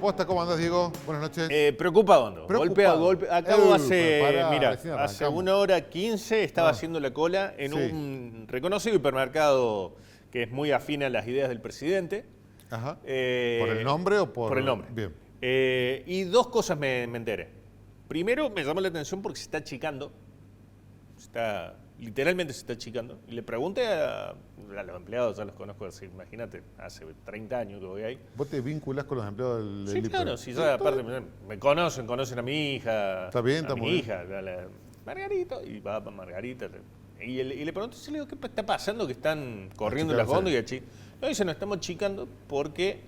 Posta. ¿Cómo andás, Diego? Buenas noches. Preocupado ando. Golpe a golpe. Acabo hace 1h15 estaba haciendo la cola en un reconocido hipermercado que es muy afín a las ideas del presidente. Ajá. ¿Por el nombre o por...? Por el nombre. Bien. Y dos cosas me enteré. Primero, me llamó la atención porque se está achicando. Literalmente se está achicando. Y le pregunté a los empleados, ya los conozco, así, imagínate, hace 30 años que voy ahí. ¿Vos te vinculás con los empleados del Sí, hiper? claro, sí, ya aparte me conocen a mi hija. Está bien, está a muy mi bien. hija, a la Margarita, y va para Margarita. Y le pregunto, le digo, ¿qué está pasando? Que están corriendo las góndolas y achican. No, dice, nos estamos achicando porque,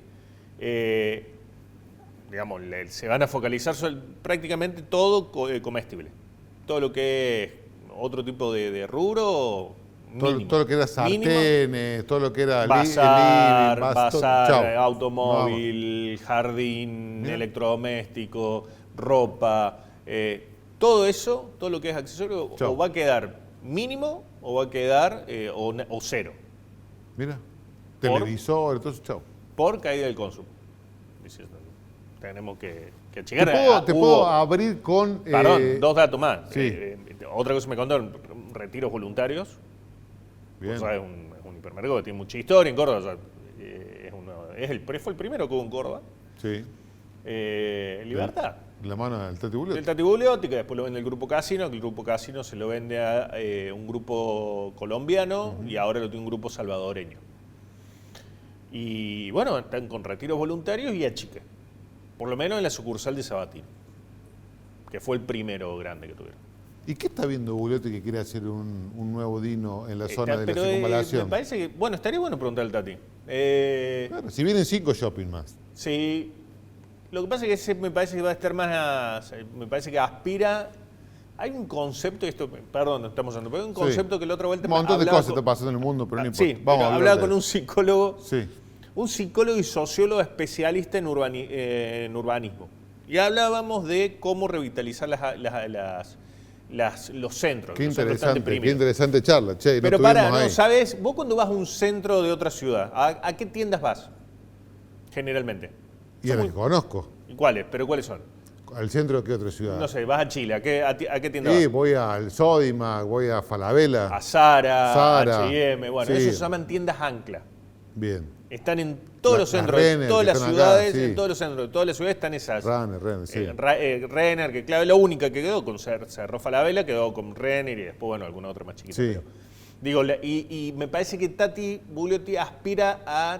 digamos, se van a focalizar sobre prácticamente todo comestible. Todo lo que es otro tipo de rubro, mínimo. Todo lo que era sartenes, todo lo que era bazar, living, automóvil, jardín, electrodoméstico, ropa, todo eso, todo lo que es accesorio, o va a quedar mínimo o va a quedar o cero. Mira, televisor, entonces chao. Por caída del consumo. Tenemos que llegar ¿Te puedo abrir con...? Perdón, dos datos más. Sí. Otra cosa me contaron, retiros voluntarios. Bien. O sea, es un hipermercado que tiene mucha historia en Córdoba. O sea, fue el primero que hubo en Córdoba. Sí. Libertad. La mano del Tati Bugliotti. Del Tati Bugliotti, que después lo vende el Grupo Casino, que el Grupo Casino se lo vende a un grupo colombiano y ahora lo tiene un grupo salvadoreño. Y bueno, están con retiros voluntarios y achique. Por lo menos en la sucursal de Sabatino, que fue el primero grande que tuvieron. ¿Y qué está viendo Bugliotti que quiere hacer un nuevo Dino en la zona de la circunvalación? Me parece que, bueno, estaría bueno preguntar al Tati. Claro, si vienen 5 shopping más. Sí. Lo que pasa es que ese me parece que va a estar más... me parece que aspira... Hay un concepto, perdón, estamos hablando, pero hay un concepto que la otra vuelta... Un montón de cosas está pasando en el mundo, pero no importa. Sí, hablaba con un psicólogo... Sí. Un psicólogo y sociólogo especialista en urbanismo. Y hablábamos de cómo revitalizar los centros. Qué los centros interesante charla. Che, pero no, ¿sabes? Vos cuando vas a un centro de otra ciudad, ¿a qué tiendas vas? Generalmente. Y a las que conozco. ¿Y cuáles? ¿Pero cuáles son? ¿Al centro de qué otra ciudad? No sé, vas a Chile, ¿a qué tienda Sí, vas? voy al Sodimac, voy a Falabella. A Zara, H&M, bueno, sí. eso se llaman tiendas ancla. Bien. Están en todos los centros, Renner, todas las ciudades, acá, sí. en todos los centros de todas las ciudades están esas. Renner, sí. Renner, que claro, es la única que quedó, con Cerro Falabella quedó con Renner y después, bueno, alguna otra más chiquita. Sí. Pero, digo, y me parece que Tati Bugliotti aspira a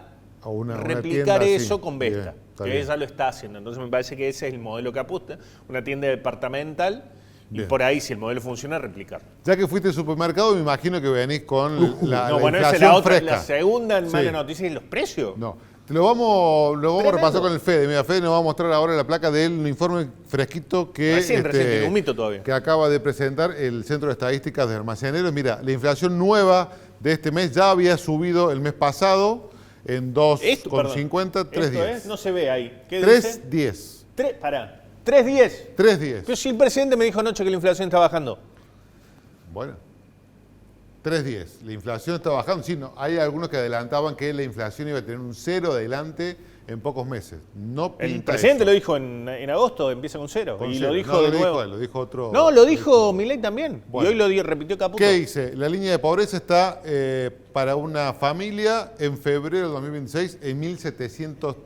replicar tienda, eso sí. con Vesta, Bien, que ella lo está haciendo. Entonces me parece que ese es el modelo que apuesta, una tienda departamental. Bien. Y por ahí, si el modelo funciona, replicar. Ya que fuiste al supermercado, me imagino que venís con la bueno, inflación esa es la otra, fresca. la segunda mala noticia es los precios. No, lo vamos a repasar con el Fede. Mira, Fede nos va a mostrar ahora la placa del informe fresquito que, Recién, tiene un mito todavía. que acaba de presentar el Centro de Estadísticas de Almaceneros. Mira, la inflación nueva de este mes ya había subido el mes pasado en 2,50, 3,10. No se ve ahí. ¿Qué dice? 3,10. Pará. 3.10. 3,10. Pero si el presidente me dijo anoche que la inflación está bajando. Bueno, 3,10. La inflación está bajando. Sí, no, hay algunos que adelantaban que la inflación iba a tener un 0 adelante en pocos meses. No pinta El presidente eso. lo dijo en agosto, empieza con 0. Con Y cero. lo dijo No, de lo nuevo. dijo él, lo dijo otro. No, lo dijo Milei también. Bueno. Y hoy lo repitió Caputo. ¿Qué dice? La línea de pobreza está para una familia en febrero de 2026 en 1.700.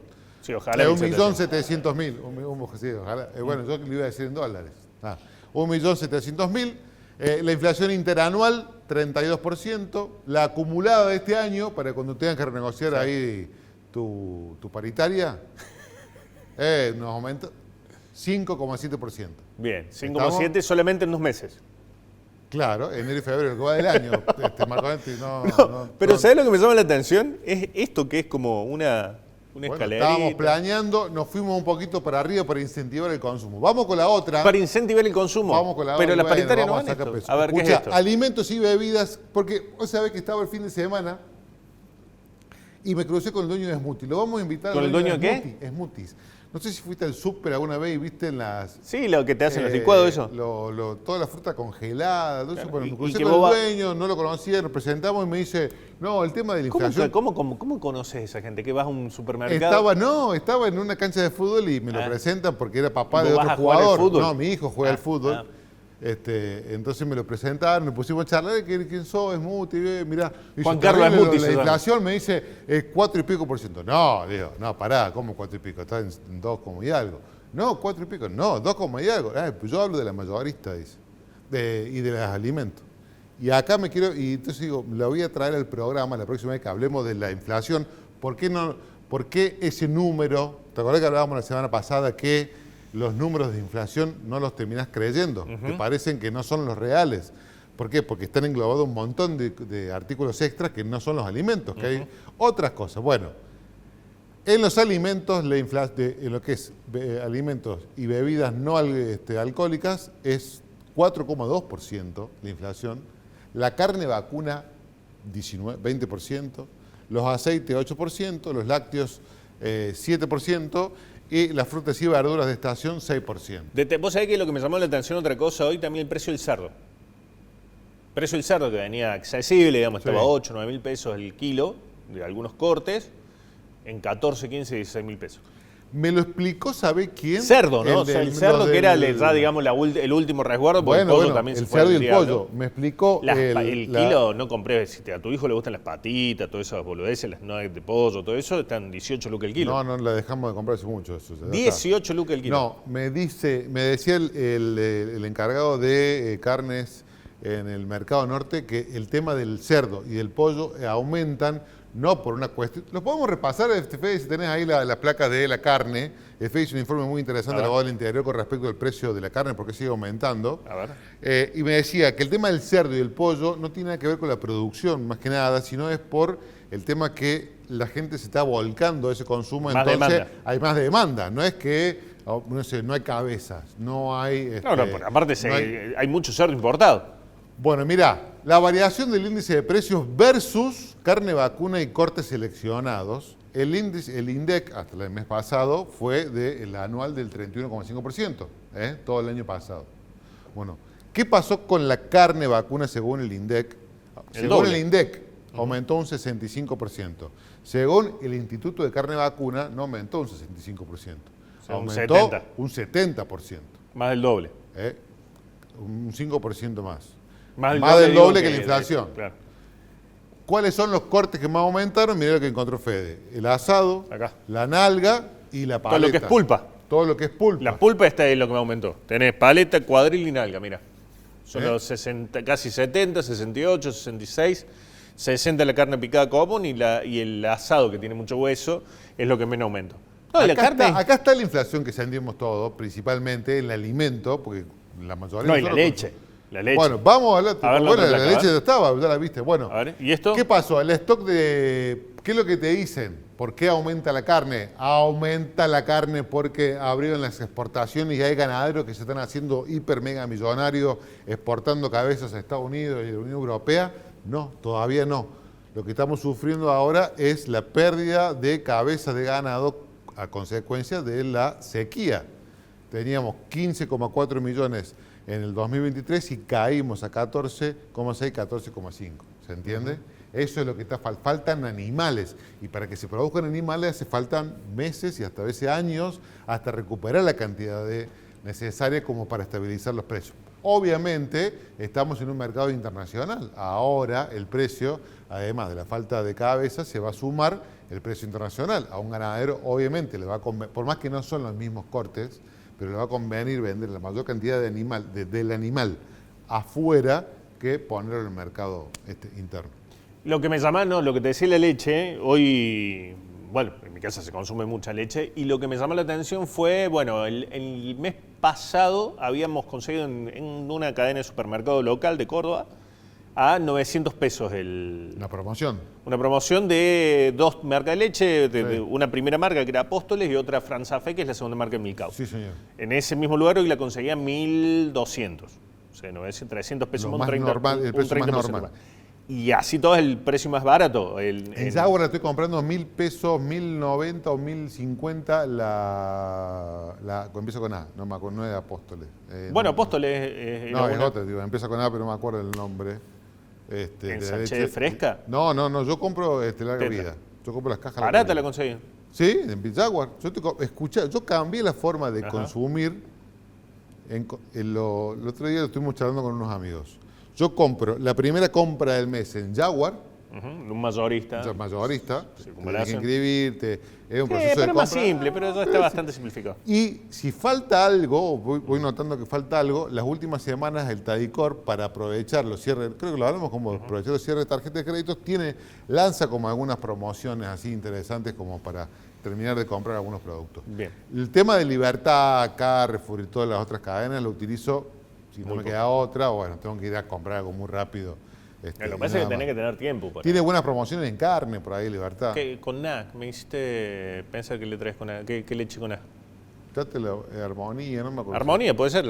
Sí, ojalá. 1.700.000. Sí, ojalá. Bueno, yo le iba a decir en dólares. 1.700.000. La inflación interanual, 32%. La acumulada de este año, para cuando tengan que renegociar ahí tu paritaria, nos aumenta 5,7%. Bien, 5,7 solamente en 2 meses. Claro, enero y febrero, que va del año. Marco Anti, pero ¿sabés lo que me llama la atención? Es esto que es como una escalerita. Estábamos planeando, nos fuimos un poquito para arriba para incentivar el consumo. Vamos con la otra. Para incentivar el consumo. Vamos con la pero otra. las paritarias no van a sacar esto. peso. A ver, Escucha, ¿qué es esto? Alimentos y bebidas, porque vos sabés que estaba el fin de semana y me crucé con el dueño de Smoothies. Lo vamos a invitar ¿Con el dueño de qué? Smoothies. No sé si fuiste al súper alguna vez y viste en las... Sí, lo que te hacen los licuados, eso. Toda la fruta congelada. Claro. Bueno, me crucé con el dueño, no lo conocía, nos presentamos y me dice, no, el tema de la inflación... ¿Cómo conoces a esa gente? ¿Que vas a un supermercado? Estaba en una cancha de fútbol y me lo presentan porque era papá ¿Y de vos otro vas a jugar al jugador. fútbol? No, mi hijo juega al fútbol. Entonces me lo presentaron, me pusimos a charlar, ¿quién sos? Es Muti, mirá. Juan Carlos es Muti. La inflación me dice, 4 y pico %. No, digo, no, pará, ¿cómo 4 y pico? Está en 2 como y algo. No, 4 y pico, no, 2 como y algo. Pues yo hablo de la mayorista, dice, y de los alimentos. Y acá y entonces digo, la voy a traer al programa la próxima vez que hablemos de la inflación. ¿Por qué ese número? ¿Te acordás que hablábamos la semana pasada que los números de inflación no los terminás creyendo? Te parecen que no son los reales. ¿Por qué? Porque están englobados un montón de artículos extras que no son los alimentos, que hay otras cosas. Bueno, en los alimentos, en lo que es alimentos y bebidas no alcohólicas, es 4,2% la inflación. La carne vacuna, 20%. Los aceites, 8%. Los lácteos, 7%. Y las frutas y verduras de estación, 6%. Vos sabés que lo que me llamó la atención, otra cosa, hoy también el precio del cerdo. El precio del cerdo que venía accesible, digamos, estaba 8, 9 mil pesos el kilo de algunos cortes, en 14, 15, 16 mil pesos. Me lo explicó, ¿sabe quién? Cerdo, ¿no? El cerdo que era ya, digamos, el último resguardo, porque el pollo también se fue al diablo. El cerdo y el pollo. Me explicó... El kilo, no compré, si a tu hijo le gustan las patitas, todas esas boludeces, las nuggets de pollo, todo eso, están 18 lucas el kilo. No, la dejamos de comprar hace mucho. Eso, 18 lucas el kilo. No, me decía el encargado de carnes en el Mercado Norte que el tema del cerdo y del pollo aumentan. No por una cuestión. Lo podemos repasar, Fede, si tenés ahí la placa de la carne. Fede hizo un informe muy interesante de la voz del interior con respecto al precio de la carne, porque sigue aumentando. A ver. Y me decía que el tema del cerdo y el pollo no tiene nada que ver con la producción, más que nada, sino es por el tema que la gente se está volcando a ese consumo. Más entonces demanda. Hay más demanda. No es que, no sé, no hay cabezas, no hay... aparte hay mucho cerdo importado. Bueno, mirá, la variación del índice de precios versus carne vacuna y cortes seleccionados, el INDEC hasta el mes pasado fue el anual del 31,5%, todo el año pasado. Bueno, ¿qué pasó con la carne vacuna según el INDEC? Según el INDEC, aumentó un 65%. Según el Instituto de Carne Vacuna, no aumentó un 65%. Aumentó un 70%. Más del doble. Un 5% más. Más del doble que la inflación. Claro. ¿Cuáles son los cortes que más aumentaron? Mirá lo que encontró Fede. El asado, acá, la nalga y la paleta. Todo lo que es pulpa. Todo lo que es pulpa. La pulpa está ahí lo que me aumentó. Tenés paleta, cuadril y nalga, mira. Son los 60, casi 70, 68, 66, 60 la carne picada común y el asado, que tiene mucho hueso, es lo que menos aumentó. No, acá está la inflación que sentimos todos, principalmente en el alimento, porque la mayoría... No, y la leche. La leche. Bueno, vamos a hablar. Bueno, la leche ya estaba, ya la viste. Bueno, a ver, ¿y esto? ¿Qué pasó? El stock de... ¿Qué es lo que te dicen? ¿Por qué aumenta la carne? Aumenta la carne porque abrieron las exportaciones y hay ganaderos que se están haciendo hiper mega millonarios exportando cabezas a Estados Unidos y a la Unión Europea. No, todavía no. Lo que estamos sufriendo ahora es la pérdida de cabezas de ganado a consecuencia de la sequía. Teníamos 15,4 millones en el 2023 y caímos a 14,6, 14,5. ¿Se entiende? Eso es lo que está faltan animales. Y para que se produzcan animales hace faltan meses y hasta a veces años hasta recuperar la cantidad necesaria como para estabilizar los precios. Obviamente estamos en un mercado internacional. Ahora el precio, además de la falta de cabezas, se va a sumar el precio internacional. A un ganadero obviamente le va a convenir, por más que no son los mismos cortes, pero le va a convenir vender la mayor cantidad de del animal afuera que ponerlo en el mercado interno. Lo que me llama, lo que te decía la leche, hoy, bueno, en mi casa se consume mucha leche, y lo que me llamó la atención fue, bueno, el mes pasado habíamos conseguido en una cadena de supermercado local de Córdoba a 900 pesos Una promoción. Una promoción de dos marcas de leche, de una primera marca que era Apóstoles y otra Franzafé, que es la segunda marca de Milcao. Sí, señor. En ese mismo lugar hoy la conseguía 1.200. O sea, 900, 300 pesos, el precio más normal. Y así todo es el precio más barato. En Jaguar la estoy comprando 1.000 pesos, 1.090 o 1.050 empieza con A, no me acuerdo, no es de Apóstoles. Bueno, Apóstoles no, es otra, digo, empieza con A, pero no me acuerdo el nombre. ¿En sachet fresca? No, yo compro larga vida. Yo compro las cajas. ¿Barata la conseguí? Sí, en Jaguar. Yo cambié la forma de consumir. El otro día lo estuvimos charlando con unos amigos. Yo compro la primera compra del mes en Jaguar. Un mayorista. Mayorista. Tienes que inscribirte. Es un proceso de pero compra. más simple, pero ya está bastante simplificado. Y si falta algo, voy notando que falta algo, las últimas semanas el Tadicor, para aprovechar los cierres, creo que lo hablamos como aprovechar los cierres de tarjetas de créditos, lanza como algunas promociones así interesantes como para terminar de comprar algunos productos. Bien. El tema de Libertad, Carrefour y todas las otras cadenas lo utilizo, si no me queda otra, bueno, tengo que ir a comprar algo muy rápido. Lo que pasa es que tenés que tener tiempo. Tiene buenas promociones en carne por ahí, Libertad. Con NAC, me hiciste pensar que le traes con NAC. ¿Qué leche con NAC? Armonía, no me acuerdo. Armonía puede ser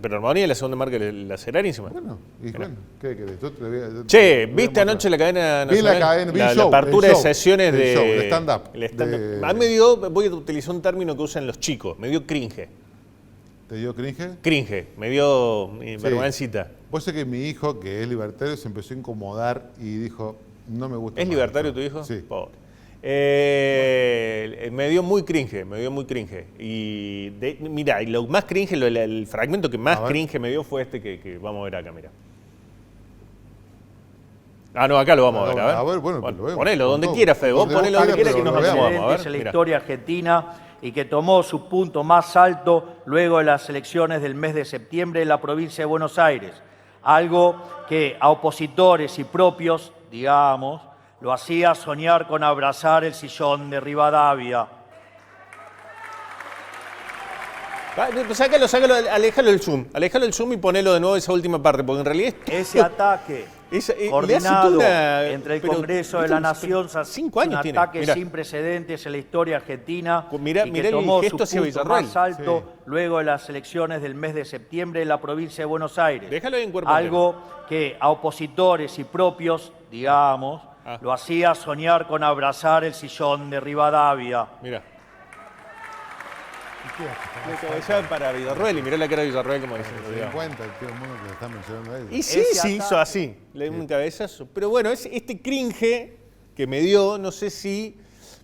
pero Armonía es la segunda marca de la Cerarísima. Bueno, ¿qué querés? Che, ¿viste anoche la cadena nacional? Vi la cadena, vi el show. La apertura de sesiones de stand-up. A mí me dio, voy a utilizar un término que usan los chicos, me dio cringe. ¿Te dio cringe? Cringe, me dio vergüencita. Vos sé que mi hijo, que es libertario, se empezó a incomodar y dijo, no me gusta. ¿Es libertario tu hijo? Sí. Pobre. Me dio muy cringe. Y mira, y lo más cringe, el fragmento que más cringe me dio fue este que vamos a ver acá, mira. No, acá lo vamos a ver. A ver, bueno, ponelo donde quiera, Fede. Vos ponelo donde quiera que nos acomodamos. A ver, en la historia argentina y que tomó su punto más alto luego de las elecciones del mes de septiembre en la provincia de Buenos Aires. Algo que a opositores y propios, digamos, lo hacía soñar con abrazar el sillón de Rivadavia. Sácalo, aléjalo del zoom y ponelo de nuevo esa última parte, porque en realidad ese ataque coordinado entre el Congreso de la Nación, 5 años un ataque sin precedentes en la historia argentina, y que el tomó gesto su punto más alto luego de las elecciones del mes de septiembre en la provincia de Buenos Aires. Déjalo en cuerpo algo que a opositores y propios, digamos, lo hacía soñar con abrazar el sillón de Rivadavia. Mira. Para Villarroel, y mirá la cara de Villarroel como dice. Se da cuenta el tío mundo que le está mencionando a él. Y sí, hizo así, le dio un cabezazo. Pero bueno, este cringe que me dio, no sé si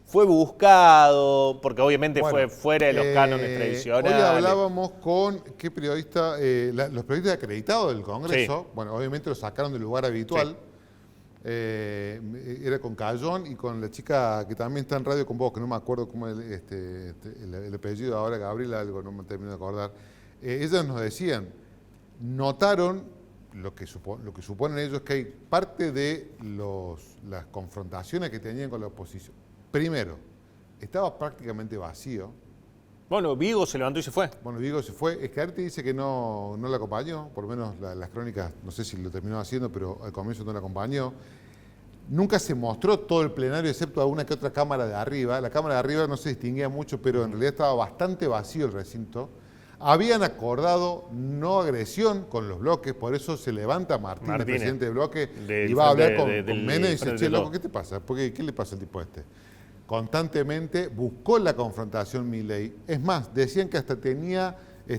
fue buscado, porque obviamente fue fuera de los cánones tradicionales. Hoy hablábamos con qué periodista, los periodistas acreditados del Congreso, bueno, obviamente lo sacaron del lugar habitual. Sí. Era con Cayón y con la chica que también está en radio con vos, que no me acuerdo cómo es el apellido ahora, Gabriela, algo no me termino de acordar. Ellas nos decían, notaron lo que suponen ellos, que hay parte de las confrontaciones que tenían con la oposición. Primero, estaba prácticamente vacío. Bueno, Vigo se levantó y se fue. Bueno, Vigo se fue. Escarti dice que no la acompañó, por lo menos las crónicas, no sé si lo terminó haciendo, pero al comienzo no la acompañó. Nunca se mostró todo el plenario, excepto alguna que otra cámara de arriba. La cámara de arriba no se distinguía mucho, pero en realidad estaba bastante vacío el recinto. Habían acordado no agresión con los bloques, por eso se levanta Martínez, el presidente del bloque, y va a hablar con Menem y dice, che, loco, ¿qué te pasa? ¿Qué le pasa al tipo este? Constantemente buscó la confrontación Milei. Es más, decían que hasta tenía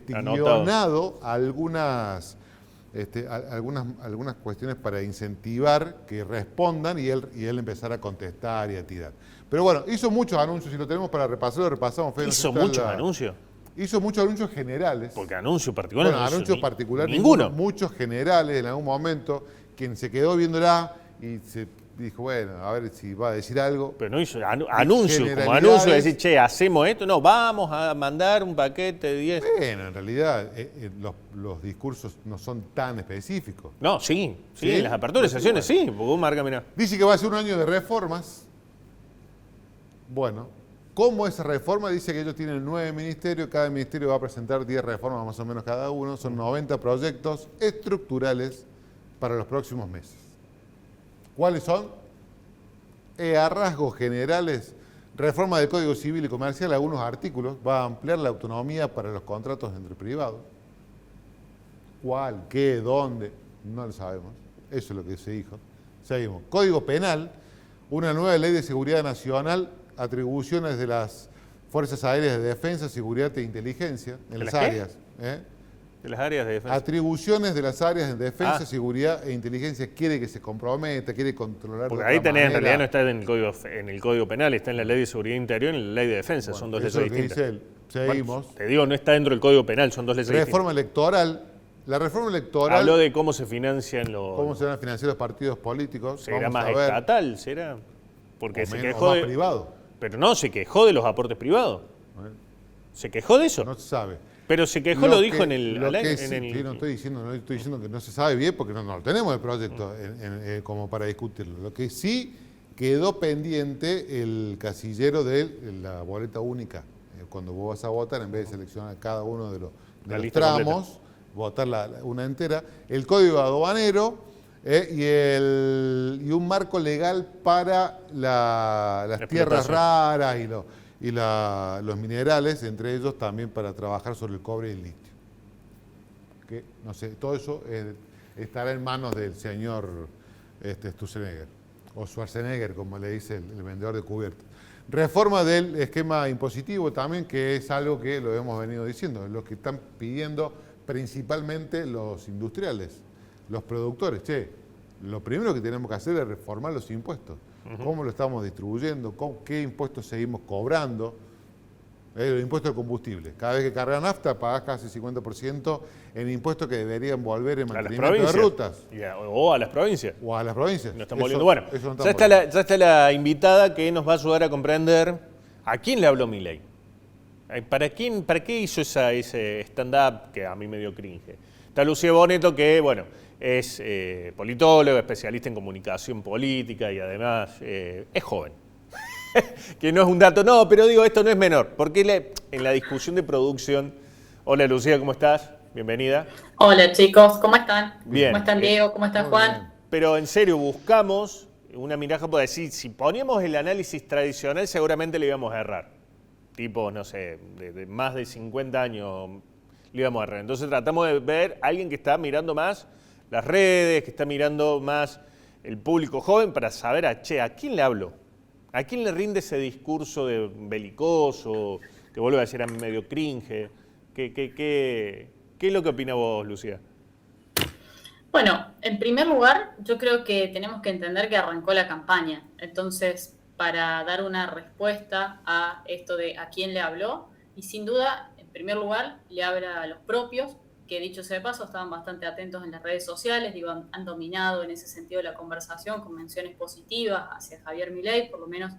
guionado algunas cuestiones para incentivar que respondan y él empezara a contestar y a tirar. Pero bueno, hizo muchos anuncios, si lo tenemos para repasar, lo repasamos. ¿Hizo muchos anuncios? Hizo muchos anuncios generales. Porque anuncios particulares bueno, anuncios particulares, ninguno. Muchos generales en algún momento, quien se quedó viéndola y se dijo, bueno, a ver si va a decir algo. Pero no hizo anuncio, como anuncio de decir, che, hacemos esto. No, vamos a mandar un paquete de 10. Bueno, en realidad los discursos no son tan específicos. No, sí, en las aperturas de sesiones sí, porque vos marca, mirá. Dice que va a ser un año de reformas. Bueno, ¿cómo esa reforma? Dice que ellos tienen 9 ministerios, cada ministerio va a presentar 10 reformas más o menos cada uno, son 90 proyectos estructurales para los próximos meses. ¿Cuáles son? A rasgos generales, reforma del Código Civil y Comercial, algunos artículos, va a ampliar la autonomía para los contratos entre privados. ¿Cuál? ¿Qué? ¿Dónde? No lo sabemos. Eso es lo que se dijo. Seguimos. Código Penal, una nueva ley de seguridad nacional, atribuciones de las Fuerzas Aéreas de Defensa, Seguridad e Inteligencia en las áreas. De las áreas de defensa. Atribuciones de las áreas de defensa, seguridad e inteligencia. Quiere que se comprometa, quiere controlar. Porque ahí tenés, en realidad no está en el Código Penal, está en la Ley de Seguridad Interior y en la Ley de Defensa. Bueno, son dos leyes distintas. Dice él. Seguimos. Bueno, te digo, no está dentro del Código Penal, son dos leyes Reforma electoral. La reforma electoral. Habló de cómo se financian los. ¿Cómo se van a financiar los partidos políticos? ¿Será más estatal? ¿Será? Porque se quejó más privado. Pero no, se quejó de los aportes privados. ¿Se quejó de eso? No se sabe. Pero se quejó, lo dijo en el... Sí, no estoy diciendo que no se sabe bien porque no lo tenemos el proyecto como para discutirlo. Lo que sí quedó pendiente el casillero de la boleta única. Cuando vos vas a votar, en vez de seleccionar cada uno de los tramos, votar una entera, el código aduanero y un marco legal para las tierras raras y los minerales, entre ellos también para trabajar sobre el cobre y el litio. Que, no sé, todo eso estará en manos del señor Sturzenegger, o Schwarzenegger, como le dice el vendedor de cubiertas. Reforma del esquema impositivo también, que es algo que lo hemos venido diciendo, lo que están pidiendo principalmente los industriales, los productores. Lo primero que tenemos que hacer es reformar los impuestos. ¿Cómo lo estamos distribuyendo? ¿Qué impuestos seguimos cobrando? El impuesto de combustible. Cada vez que cargas nafta pagás casi 50% en impuestos que deberían volver en mantenimiento de rutas. O a las provincias. O a las provincias. No están volviendo. Bueno, ya está la invitada que nos va a ayudar a comprender a quién le habló Milei. ¿Para qué hizo ese stand-up que a mí me dio cringe? Está Lucía Boneto, que, bueno, es politóloga, especialista en comunicación política y además es joven. Que no es un dato, no, pero digo, esto no es menor. Porque en la discusión de producción... Hola Lucía, ¿cómo estás? Bienvenida. Hola chicos, ¿cómo están? Bien. ¿Cómo están Diego? ¿Cómo está Juan? Bien. Pero en serio, buscamos una miraja para decir, si poníamos el análisis tradicional seguramente le íbamos a errar. Tipo, no sé, de más de 50 años le íbamos a errar. Entonces tratamos de ver a alguien que está mirando más las redes, que está mirando más el público joven para saber, ¿a quién le hablo? ¿A quién le rinde ese discurso de belicoso, que vuelvo a decir a medio cringe? ¿Qué es lo que opina vos, Lucía? Bueno, en primer lugar, yo creo que tenemos que entender que arrancó la campaña. Entonces, para dar una respuesta a esto de a quién le habló, y sin duda, en primer lugar, le habla a los propios, que dicho sea de paso, estaban bastante atentos en las redes sociales, han dominado en ese sentido la conversación con menciones positivas hacia Javier Milei, por lo menos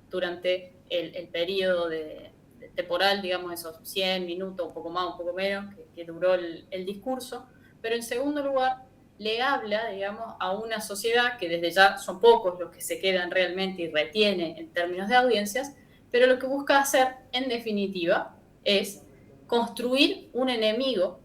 durante el periodo de temporal, digamos, esos 100 minutos, un poco más, un poco menos, que duró el discurso. Pero en segundo lugar, le habla, digamos, a una sociedad que desde ya son pocos los que se quedan realmente y retiene en términos de audiencias, pero lo que busca hacer, en definitiva, es construir un enemigo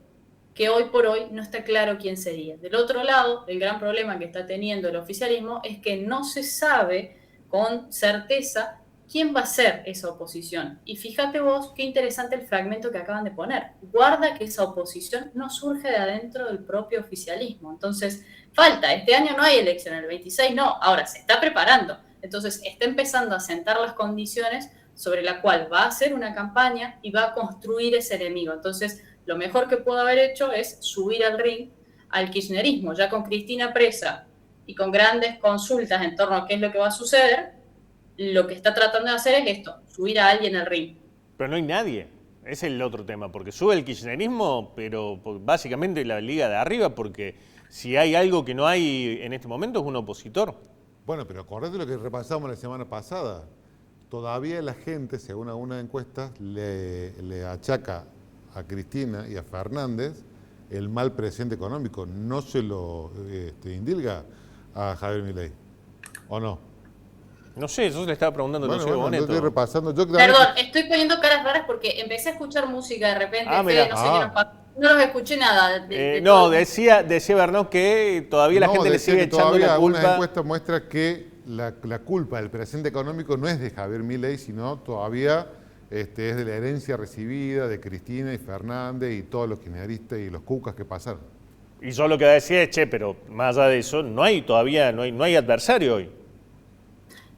que hoy por hoy no está claro quién sería. Del otro lado, el gran problema que está teniendo el oficialismo es que no se sabe con certeza quién va a ser esa oposición. Y fíjate vos qué interesante el fragmento que acaban de poner. Guarda que esa oposición no surge de adentro del propio oficialismo. Entonces, falta. Este año no hay elección, el 26 no. Ahora, se está preparando. Entonces, está empezando a sentar las condiciones sobre la cual va a hacer una campaña y va a construir ese enemigo. Entonces, lo mejor que pudo haber hecho es subir al ring al kirchnerismo, ya con Cristina presa y con grandes consultas en torno a qué es lo que va a suceder. Lo que está tratando de hacer es esto, subir a alguien al ring. Pero no hay nadie, ese es el otro tema, porque sube el kirchnerismo, pero básicamente la liga de arriba, porque si hay algo que no hay en este momento es un opositor. Bueno, pero acordate lo que repasamos la semana pasada. Todavía la gente, según algunas encuestas, le achaca a Cristina y a Fernández el mal presente económico. ¿No se lo indilga a Javier Milei? ¿O no? No sé, yo le estaba preguntando a Lucía Boneto. Yo estoy repasando. Perdón, estoy poniendo caras raras porque empecé a escuchar música de repente. Mira. No sé qué nos pasó. No los escuché nada. No, decía Bernó que todavía la gente le sigue echando la culpa. Una encuesta muestra que la culpa del presente económico no es de Javier Milei, sino todavía es de la herencia recibida de Cristina y Fernández y todos los kirchneristas y los cucas que pasaron. Y yo lo que decía es, che, pero más allá de eso, no hay adversario hoy.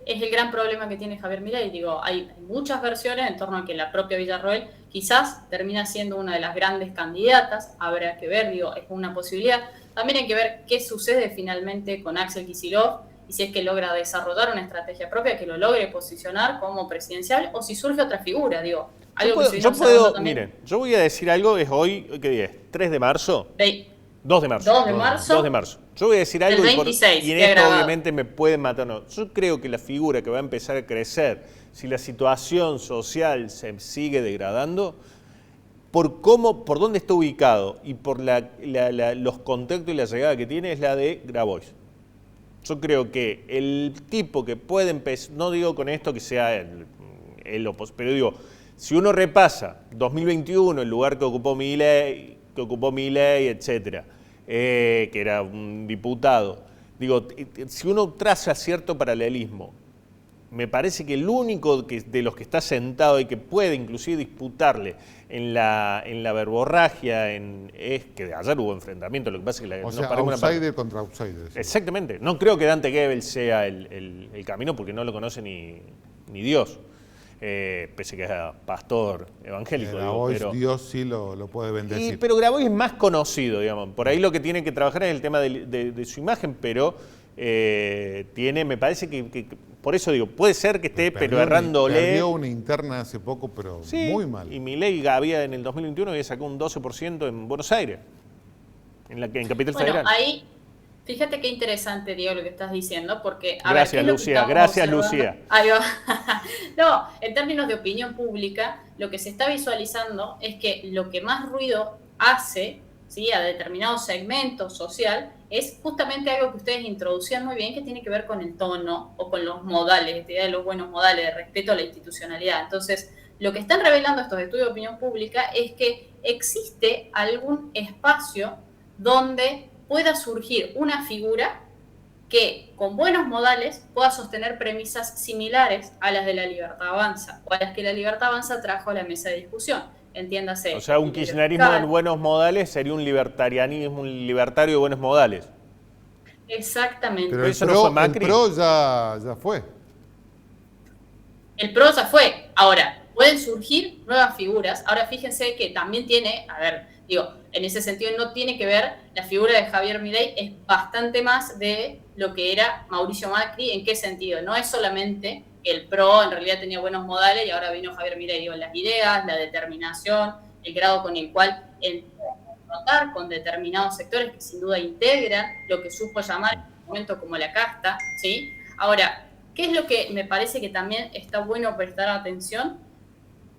Es el gran problema que tiene Javier Milei. Digo, hay muchas versiones en torno a que la propia Villarroel quizás termina siendo una de las grandes candidatas. Habrá que ver, digo, es una posibilidad. También hay que ver qué sucede finalmente con Axel Kicillof y si es que logra desarrollar una estrategia propia que lo logre posicionar como presidencial o si surge otra figura, digo. Algo Miren, yo voy a decir algo, es hoy, ¿qué día es? ¿3 de marzo? 2 de marzo. 2 de marzo. 2 de marzo. Yo voy a decir algo el 26, y en esto obviamente me pueden matar. No. Yo creo que la figura que va a empezar a crecer, si la situación social se sigue degradando, por dónde está ubicado y por los contactos y la llegada que tiene, es la de Grabois. Yo creo que el tipo que puede empezar, no digo con esto que sea el opositor, pero digo, si uno repasa 2021, el lugar que ocupó Milei, etcétera, que era un diputado, digo, si uno traza cierto paralelismo, me parece que el único de los que está sentado y que puede inclusive disputarle en la verborragia es que ayer hubo enfrentamiento, lo que pasa es que outsider contra outsider. Sí. Exactamente. No creo que Dante Gebel sea el camino porque no lo conoce ni Dios. Pese que es pastor evangélico. Pero Dios sí lo puede bendecir. Pero Grabois es más conocido, digamos. Por ahí lo que tiene que trabajar es el tema de su imagen, pero me parece que por eso digo, puede ser que esté pero errándole. Perdió una interna hace poco, pero sí, muy mal. Y Milei en el 2021 había sacado un 12% en Buenos Aires, en Capital Federal. Ahí, fíjate qué interesante, Diego, lo que estás diciendo, porque... Gracias, Lucía. Gracias, Lucía. No, en términos de opinión pública, lo que se está visualizando es que lo que más ruido hace, ¿sí?, a determinado segmento social es justamente algo que ustedes introducían muy bien, que tiene que ver con el tono o con los modales, esta idea de los buenos modales, de respeto a la institucionalidad. Entonces, lo que están revelando estos estudios de opinión pública es que existe algún espacio donde pueda surgir una figura que con buenos modales pueda sostener premisas similares a las de la Libertad Avanza o a las que la Libertad Avanza trajo a la mesa de discusión. Entiéndase. O sea, un kirchnerismo en buenos modales sería un libertarianismo, un libertario de buenos modales. Exactamente. Pero eso no fue Macri. El PRO ya fue. El PRO ya fue. Ahora, pueden surgir nuevas figuras. Ahora, fíjense que también tiene, en ese sentido no tiene que ver, la figura de Javier Milei es bastante más de lo que era Mauricio Macri. ¿En qué sentido? No es solamente el PRO, en realidad tenía buenos modales y ahora vino Javier Milei, las ideas, la determinación, el grado con el cual tratar con determinados sectores que sin duda integran lo que supo llamar en un momento como la casta, ¿sí? Ahora, ¿qué es lo que me parece que también está bueno prestar atención?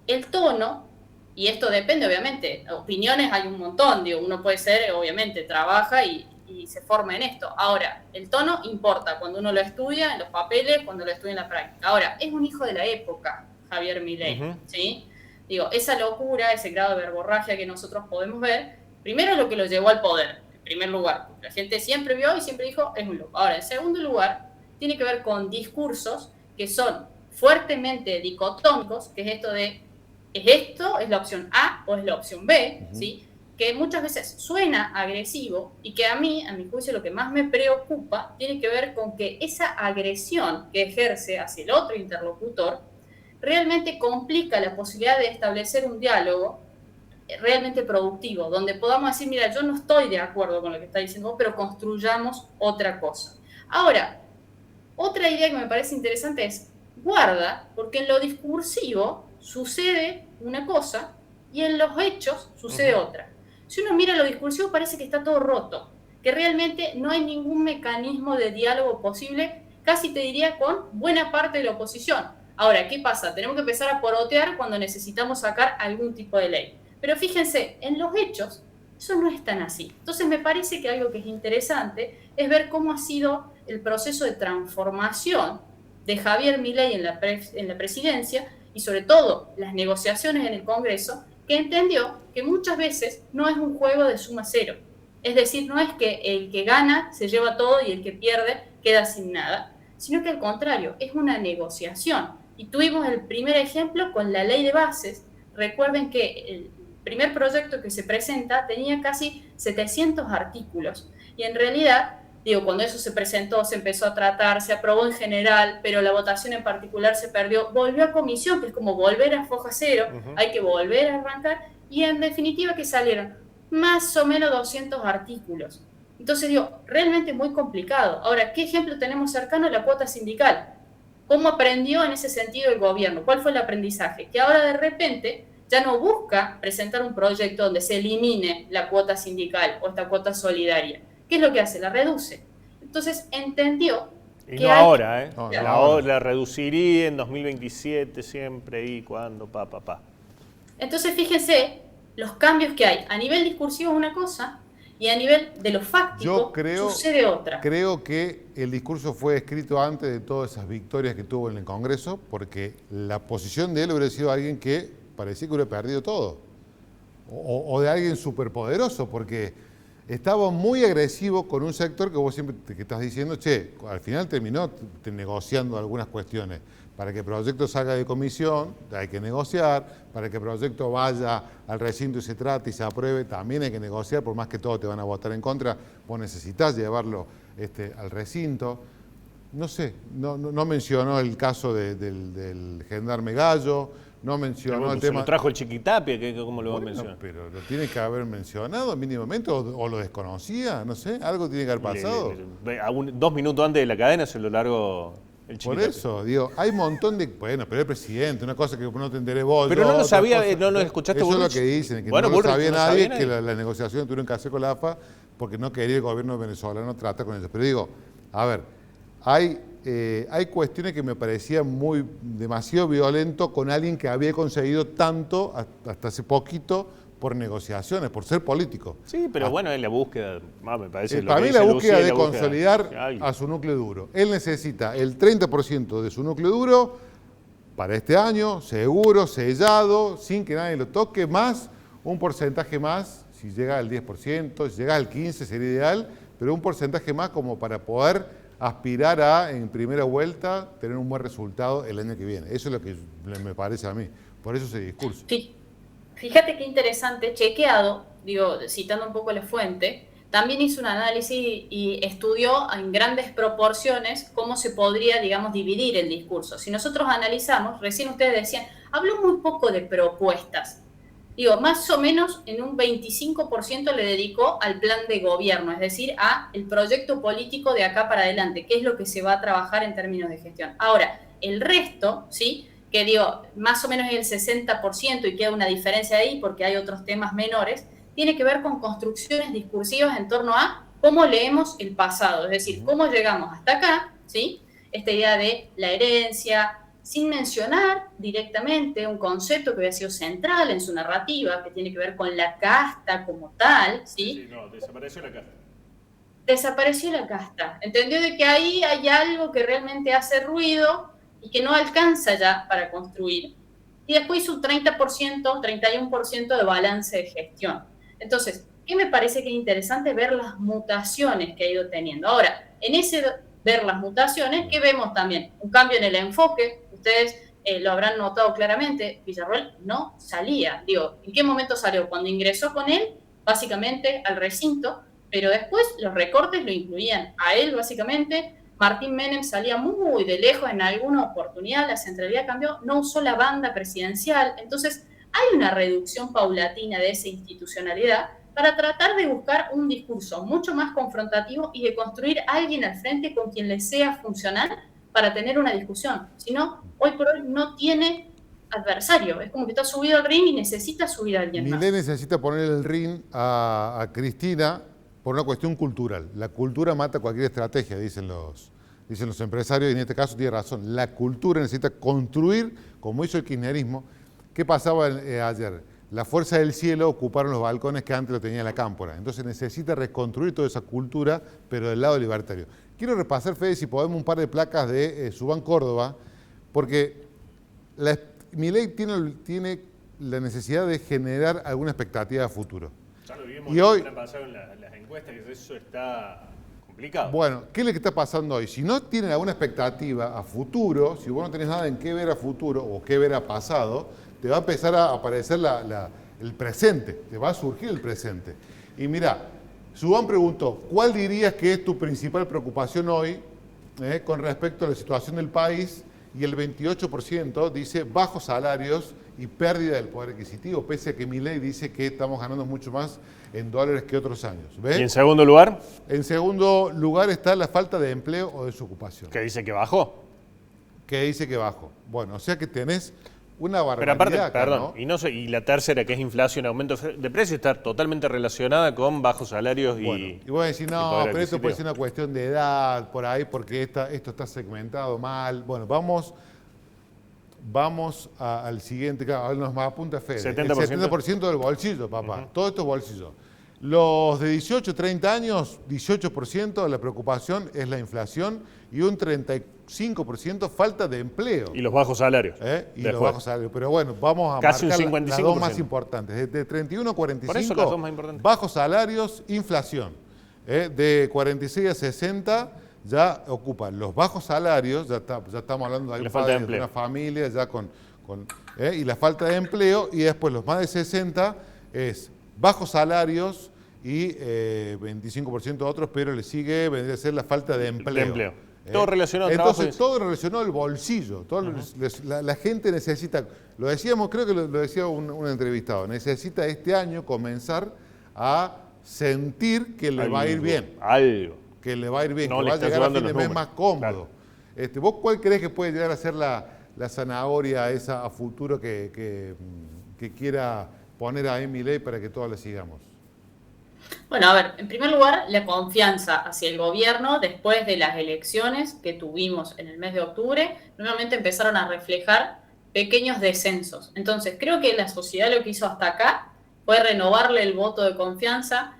El tono. Y esto depende, obviamente, opiniones hay un montón, uno puede ser, obviamente, trabaja y se forma en esto. Ahora, el tono importa cuando uno lo estudia en los papeles, cuando lo estudia en la práctica. Ahora, es un hijo de la época, Javier Milei, ¿sí? Esa locura, ese grado de verborragia que nosotros podemos ver, primero es lo que lo llevó al poder, en primer lugar. La gente siempre vio y siempre dijo, es un loco. Ahora, en segundo lugar, tiene que ver con discursos que son fuertemente dicotómicos, que es esto de ¿es esto? ¿Es la opción A o es la opción B? ¿Sí? Que muchas veces suena agresivo y que a mi juicio, lo que más me preocupa tiene que ver con que esa agresión que ejerce hacia el otro interlocutor realmente complica la posibilidad de establecer un diálogo realmente productivo, donde podamos decir, mira, yo no estoy de acuerdo con lo que está diciendo vos, pero construyamos otra cosa. Ahora, otra idea que me parece interesante es, guarda, porque en lo discursivo sucede una cosa y en los hechos sucede otra. Si uno mira lo discursivo parece que está todo roto, que realmente no hay ningún mecanismo de diálogo posible, casi te diría con buena parte de la oposición. Ahora, ¿qué pasa? Tenemos que empezar a porotear cuando necesitamos sacar algún tipo de ley. Pero fíjense, en los hechos eso no es tan así. Entonces me parece que algo que es interesante es ver cómo ha sido el proceso de transformación de Javier Milei en la presidencia y sobre todo las negociaciones en el Congreso, que entendió que muchas veces no es un juego de suma cero. Es decir, no es que el que gana se lleva todo y el que pierde queda sin nada, sino que al contrario, es una negociación. Y tuvimos el primer ejemplo con la ley de bases. Recuerden que primer proyecto que se presenta tenía casi 700 artículos. Y en realidad, digo, cuando eso se presentó, se empezó a tratar, se aprobó en general, pero la votación en particular se perdió, volvió a comisión, que es como volver a foja cero, hay que volver a arrancar, y en definitiva, ¿qué salieron? Más o menos 200 artículos. Entonces digo, realmente muy complicado. Ahora, ¿qué ejemplo tenemos cercano? La cuota sindical. ¿Cómo aprendió en ese sentido el gobierno? ¿Cuál fue el aprendizaje? Que ahora de repente ya no busca presentar un proyecto donde se elimine la cuota sindical o esta cuota solidaria. ¿Qué es lo que hace? La reduce. Entonces entendió y que no ahora, ¿eh? No, La reduciría en 2027 siempre y cuando, Entonces fíjense los cambios que hay. A nivel discursivo es una cosa y a nivel de lo fáctico sucede otra. Creo que el discurso fue escrito antes de todas esas victorias que tuvo en el Congreso, porque la posición de él hubiera sido alguien que parecía que hubiera perdido todo. O de alguien superpoderoso, porque estaba muy agresivo con un sector que vos siempre que estás diciendo, che, al final terminó negociando algunas cuestiones. Para que el proyecto salga de comisión, hay que negociar. Para que el proyecto vaya al recinto y se trate y se apruebe, también hay que negociar, por más que todos te van a votar en contra, vos necesitas llevarlo al recinto. No sé, no mencionó el caso del gendarme Gallo, no mencionó el tema... lo trajo el Chiquitapia, ¿cómo lo va a mencionar? Pero lo tiene que haber mencionado mínimamente, o lo desconocía, no sé, algo tiene que haber pasado. 2 minutos antes de la cadena se lo largo el Chiquitapia. Por eso, digo, hay un montón de... Bueno, pero el presidente, una cosa que no te enteré vos. Pero yo, no lo sabía, cosa, no lo escuchaste vos. Eso es lo que dicen, que bueno, no lo sabía no nadie, sabía que la negociación tuvieron que hacer con la AFA porque no quería el gobierno venezolano tratar con ellos. Pero digo, a ver, hay cuestiones que me parecían demasiado violento con alguien que había conseguido tanto hasta hace poquito por negociaciones, por ser político. Sí, pero bueno, es la búsqueda, me parece. Para mí la búsqueda de consolidar a su núcleo duro. Él necesita el 30% de su núcleo duro para este año, seguro, sellado, sin que nadie lo toque, más un porcentaje más, si llega al 10%, si llega al 15% sería ideal, pero un porcentaje más como para poder aspirar a, en primera vuelta, tener un buen resultado el año que viene. Eso es lo que me parece a mí. Por eso ese discurso. Sí. Fíjate qué interesante, chequeado, digo, citando un poco la fuente, también hizo un análisis y estudió en grandes proporciones cómo se podría, digamos, dividir el discurso. Si nosotros analizamos, recién ustedes decían, habló muy poco de propuestas. Digo, más o menos en un 25% le dedicó al plan de gobierno, es decir, a el proyecto político de acá para adelante, qué es lo que se va a trabajar en términos de gestión. Ahora, el resto, ¿sí?, que digo, más o menos es el 60% y queda una diferencia ahí porque hay otros temas menores, tiene que ver con construcciones discursivas en torno a cómo leemos el pasado, es decir, cómo llegamos hasta acá, ¿sí? Esta idea de la herencia, sin mencionar directamente un concepto que había sido central en su narrativa, que tiene que ver con la casta como tal, ¿sí? Sí, no, desapareció la casta. Desapareció la casta. Entendió de que ahí hay algo que realmente hace ruido y que no alcanza ya para construir. Y después hizo un 30%, 31% de balance de gestión. Entonces, ¿qué me parece que es interesante? Ver las mutaciones que ha ido teniendo. Ahora, en ese ver las mutaciones, ¿qué vemos también? Un cambio en el enfoque. Ustedes lo habrán notado claramente. Villarroel no salía. Digo, ¿en qué momento salió? Cuando ingresó con él, básicamente, al recinto, pero después los recortes lo incluían a él, básicamente. Martín Menem salía muy de lejos en alguna oportunidad, la centralidad cambió, no usó la banda presidencial. Entonces, hay una reducción paulatina de esa institucionalidad para tratar de buscar un discurso mucho más confrontativo y de construir a alguien al frente con quien le sea funcional para tener una discusión. Si no, hoy por hoy no tiene adversario. Es como que está subido al ring y necesita subir a alguien más. Milei necesita poner el ring a Cristina por una cuestión cultural. La cultura mata cualquier estrategia, dicen los empresarios, y en este caso tiene razón. La cultura necesita construir, como hizo el kirchnerismo. ¿Qué pasaba ayer? La fuerza del cielo ocuparon los balcones que antes lo tenía la cámpora. Entonces necesita reconstruir toda esa cultura, pero del lado libertario. Quiero repasar, Fede, si podemos, un par de placas de Subán Córdoba, porque Milei tiene la necesidad de generar alguna expectativa de futuro. Ya lo vimos y hoy pasado en las encuestas, que eso está complicado. Bueno, ¿qué es lo que está pasando hoy? Si no tienen alguna expectativa a futuro, si vos no tenés nada en qué ver a futuro o qué ver a pasado, te va a empezar a aparecer el presente, te va a surgir el presente. Y mira, Subán preguntó, ¿cuál dirías que es tu principal preocupación hoy con respecto a la situación del país? Y el 28% dice bajos salarios y pérdida del poder adquisitivo, pese a que Milei dice que estamos ganando mucho más en dólares que otros años. ¿Ves? ¿Y en segundo lugar? En segundo lugar está la falta de empleo o desocupación. ¿Que dice que bajó? Que dice que bajó. Bueno, o sea que tenés una barbaridad. Pero aparte, acá, perdón, ¿no? y la tercera, que es inflación, aumento de precios, está totalmente relacionada con bajos salarios y vos vas a decir, no, pero esto puede ser una cuestión de edad, por ahí, porque esto está segmentado mal. Bueno, vamos al siguiente, claro, nos apunta Fede. 70%. El 70% del bolsillo, papá. Todo esto es bolsillo. Los de 18 a 30 años, 18% de la preocupación es la inflación y un 35% falta de empleo. Y los bajos salarios. Y los bajos salarios. Pero bueno, vamos a casi marcar las dos más importantes. De 31 a 45, por eso las dos más importantes. Bajos salarios, inflación. De 46 a 60 ya ocupan los bajos salarios, ya estamos hablando de, de una familia, ya y la falta de empleo, y después los más de 60 es bajos salarios y 25% otros, pero le sigue, vendría a ser la falta de empleo. Todo relacionado al trabajo. Entonces, todo relacionado al bolsillo. La gente necesita, lo decíamos, creo que lo decía un entrevistado, necesita este año comenzar a sentir que le va a ir bien. Que le va a ir bien, que va a llegar a fin de mes más cómodo. Claro. ¿Vos cuál crees que puede llegar a ser la zanahoria esa a futuro que quiera poner a Milei para que todos le sigamos? Bueno, a ver, en primer lugar, la confianza hacia el gobierno después de las elecciones que tuvimos en el mes de octubre, nuevamente empezaron a reflejar pequeños descensos. Entonces, creo que la sociedad lo que hizo hasta acá fue renovarle el voto de confianza,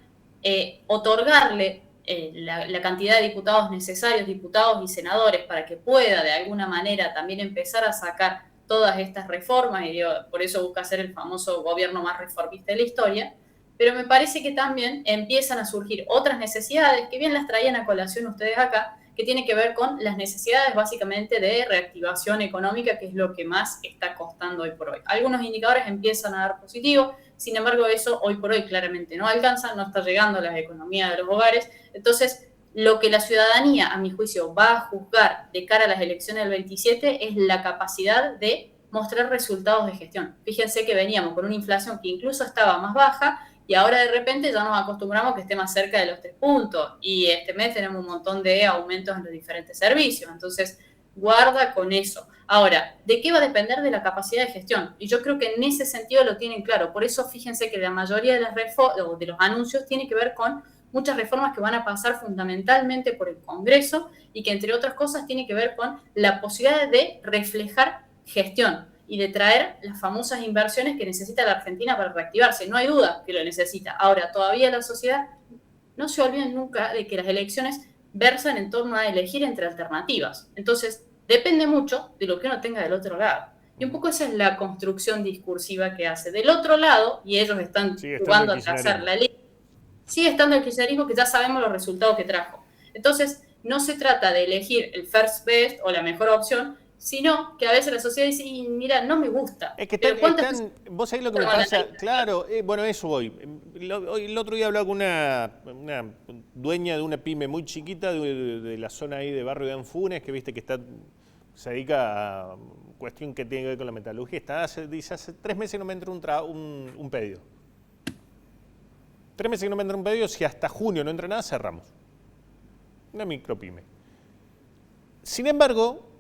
otorgarle la cantidad de diputados necesarios, diputados y senadores, para que pueda de alguna manera también empezar a sacar todas estas reformas, y por eso busca ser el famoso gobierno más reformista de la historia. Pero me parece que también empiezan a surgir otras necesidades, que bien las traían a colación ustedes acá, que tiene que ver con las necesidades básicamente de reactivación económica, que es lo que más está costando hoy por hoy. Algunos indicadores empiezan a dar positivo, sin embargo eso hoy por hoy claramente no alcanza, no está llegando a las economías de los hogares. Entonces, lo que la ciudadanía, a mi juicio, va a juzgar de cara a las elecciones del 27 es la capacidad de mostrar resultados de gestión. Fíjense que veníamos con una inflación que incluso estaba más baja, y ahora de repente ya nos acostumbramos que esté más cerca de los 3 puntos. Y este mes tenemos un montón de aumentos en los diferentes servicios. Entonces, guarda con eso. Ahora, ¿de qué va a depender? De la capacidad de gestión. Y yo creo que en ese sentido lo tienen claro. Por eso, fíjense que la mayoría de los anuncios tiene que ver con muchas reformas que van a pasar fundamentalmente por el Congreso y que, entre otras cosas, tiene que ver con la posibilidad de reflejar gestión y de traer las famosas inversiones que necesita la Argentina para reactivarse. No hay duda que lo necesita. Ahora, todavía la sociedad, no se olviden nunca de que las elecciones versan en torno a elegir entre alternativas. Entonces, depende mucho de lo que uno tenga del otro lado. Y un poco esa es la construcción discursiva que hace. Del otro lado, y ellos están jugando a trazar la ley, sigue estando el kirchnerismo, que ya sabemos los resultados que trajo. Entonces, no se trata de elegir el first best o la mejor opción, sino que a veces la sociedad dice, mira, no me gusta. Es que vos sabés lo que me pasa, claro, bueno, eso voy. El otro día hablaba con una dueña de una pyme muy chiquita de la zona ahí de Barrio de Anfunes, que viste que se dedica a cuestión que tiene que ver con la metalurgia. Dice, hace 3 meses no me entra un pedido. 3 meses que no me entra un pedido, si hasta junio no entra nada, cerramos. Una micropyme. Sin embargo,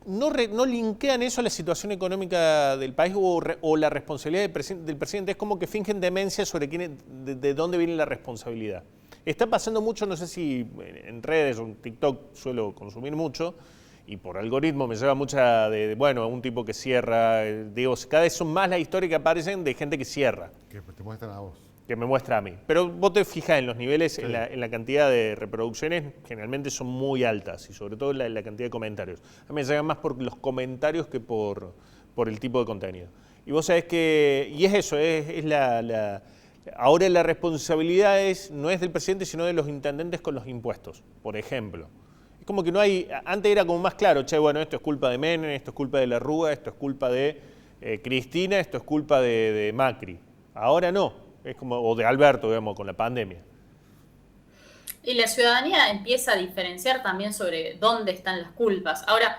no linkean eso a la situación económica del país o la responsabilidad del presidente. Es como que fingen demencia sobre de dónde viene la responsabilidad. Está pasando mucho, no sé si en redes o en TikTok suelo consumir mucho, y por algoritmo me lleva mucha un tipo que cierra. Digo, cada vez son más las historias que aparecen de gente que cierra. Que te muestran a vos. Que me muestra a mí. Pero vos te fijas en los niveles, sí, en la cantidad de reproducciones, generalmente son muy altas, y sobre todo la cantidad de comentarios. A mí me llegan más por los comentarios que por el tipo de contenido. Y vos sabés que, y es eso, ahora la responsabilidad no es del presidente, sino de los intendentes con los impuestos, por ejemplo. Es como que no hay, antes era como más claro, esto es culpa de Menem, esto es culpa de la Rúa, esto es culpa de Cristina, esto es culpa de Macri. Ahora no, es como, o de Alberto, digamos, con la pandemia. Y la ciudadanía empieza a diferenciar también sobre dónde están las culpas. Ahora,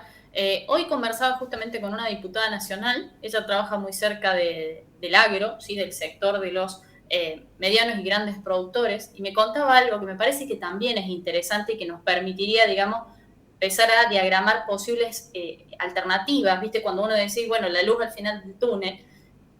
hoy conversaba justamente con una diputada nacional, ella trabaja muy cerca del agro, ¿sí? Del sector de los medianos y grandes productores, y me contaba algo que me parece que también es interesante y que nos permitiría, digamos, empezar a diagramar posibles alternativas, ¿viste? Cuando uno dice, bueno, la luz al final del túnel.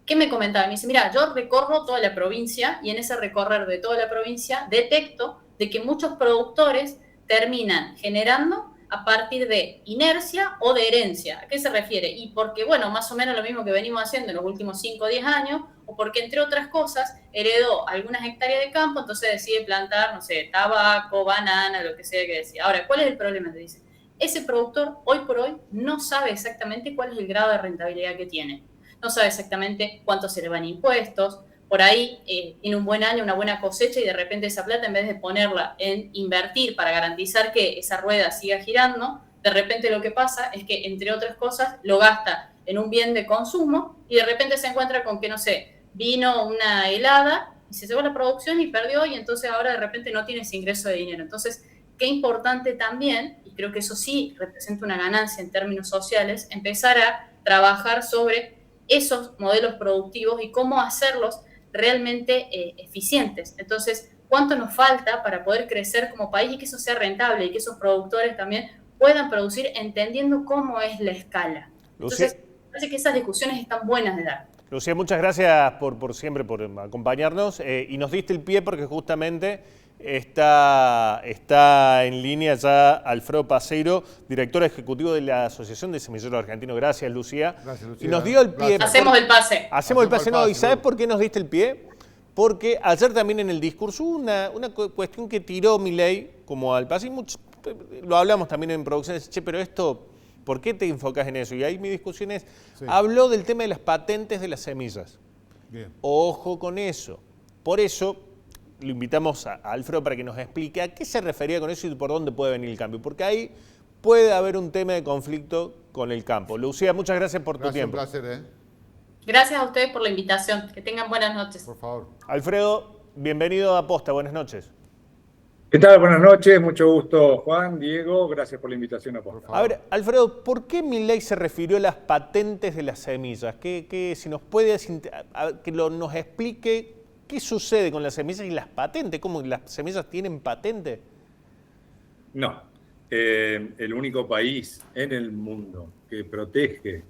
¿Qué me comentaba? Me dice, mira, yo recorro toda la provincia y en ese recorrer de toda la provincia detecto de que muchos productores terminan generando a partir de inercia o de herencia. ¿A qué se refiere? Y porque, bueno, más o menos lo mismo que venimos haciendo en los últimos 5 o 10 años, o porque, entre otras cosas, heredó algunas hectáreas de campo, entonces decide plantar, no sé, tabaco, banana, lo que sea que decía. Ahora, ¿cuál es el problema? Te dice, ese productor, hoy por hoy, no sabe exactamente cuál es el grado de rentabilidad que tiene. No sabe exactamente cuánto se le van impuestos. Por ahí tiene un buen año, una buena cosecha y de repente esa plata, en vez de ponerla en invertir para garantizar que esa rueda siga girando, de repente lo que pasa es que, entre otras cosas, lo gasta en un bien de consumo y de repente se encuentra con que, no sé, vino una helada y se llevó la producción y perdió, y entonces ahora de repente no tiene ese ingreso de dinero. Entonces, qué importante también, y creo que eso sí representa una ganancia en términos sociales, empezar a trabajar sobre esos modelos productivos y cómo hacerlos realmente eficientes. Entonces, ¿cuánto nos falta para poder crecer como país y que eso sea rentable y que esos productores también puedan producir entendiendo cómo es la escala? Entonces, parece que esas discusiones están buenas de dar. Lucía, muchas gracias por siempre, por acompañarnos, y nos diste el pie porque justamente está en línea ya Alfredo Paseiro, director ejecutivo de la Asociación de Semilleros Argentinos. Gracias, Lucía. Gracias, Lucía. Y nos dio el pie. Hacemos el pase. Hacemos el pase, no. ¿Y sabes por qué nos diste el pie? Porque ayer también en el discurso hubo una cuestión que tiró Milei como al pase, y lo hablamos también en producción, che, pero esto, ¿por qué te enfocas en eso? Y ahí mi discusión es, habló del tema de las patentes de las semillas. Bien. Ojo con eso. Por eso lo invitamos a Alfredo para que nos explique a qué se refería con eso y por dónde puede venir el cambio. Porque ahí puede haber un tema de conflicto con el campo. Lucía, muchas gracias por tu tiempo. Un placer, Gracias a ustedes por la invitación. Que tengan buenas noches. Por favor. Alfredo, bienvenido a Posta. Buenas noches. ¿Qué tal? Buenas noches. Mucho gusto, Juan, Diego. Gracias por la invitación a Posta. A ver, Alfredo, ¿por qué Milei se refirió a las patentes de las semillas? Si nos puede nos explique qué sucede con las semillas y las patentes. ¿Cómo las semillas tienen patente? No. El único país en el mundo que protege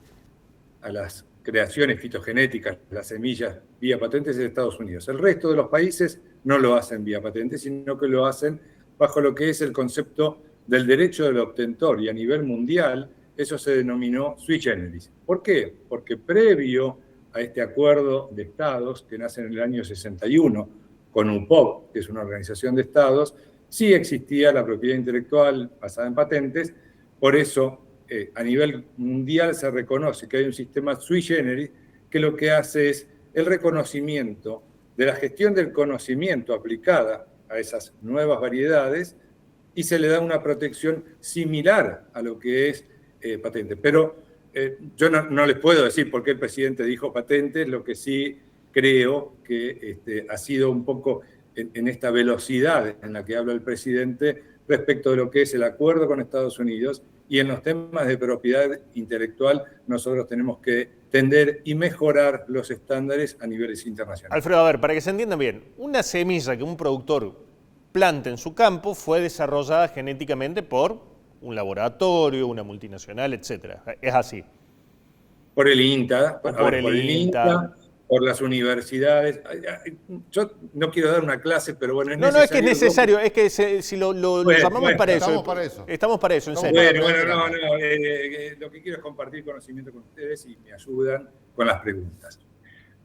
a las creaciones fitogenéticas, las semillas, vía patentes es Estados Unidos. El resto de los países no lo hacen vía patente, sino que lo hacen bajo lo que es el concepto del derecho del obtentor, y a nivel mundial eso se denominó sui generis. ¿Por qué? Porque previo a este acuerdo de estados que nace en el año 61 con UPOV, que es una organización de estados, sí existía la propiedad intelectual basada en patentes. Por eso a nivel mundial se reconoce que hay un sistema sui generis que lo que hace es el reconocimiento de la gestión del conocimiento aplicada a esas nuevas variedades, y se le da una protección similar a lo que es patente. Pero yo no les puedo decir por qué el presidente dijo patentes. Lo que sí creo que ha sido un poco en esta velocidad en la que habla el presidente respecto de lo que es el acuerdo con Estados Unidos, y en los temas de propiedad intelectual nosotros tenemos que tender y mejorar los estándares a niveles internacionales. Alfredo, a ver, para que se entiendan bien, una semilla que un productor planta en su campo fue desarrollada genéticamente por un laboratorio, una multinacional, etc. Es así. Por el INTA, por el INTA, por las universidades. Yo no quiero dar una clase, pero bueno, es necesario. No, es que es necesario, es que si lo llamamos para eso. Estamos para eso. Estamos para eso, en serio. Bueno, lo que quiero es compartir conocimiento con ustedes y me ayudan con las preguntas.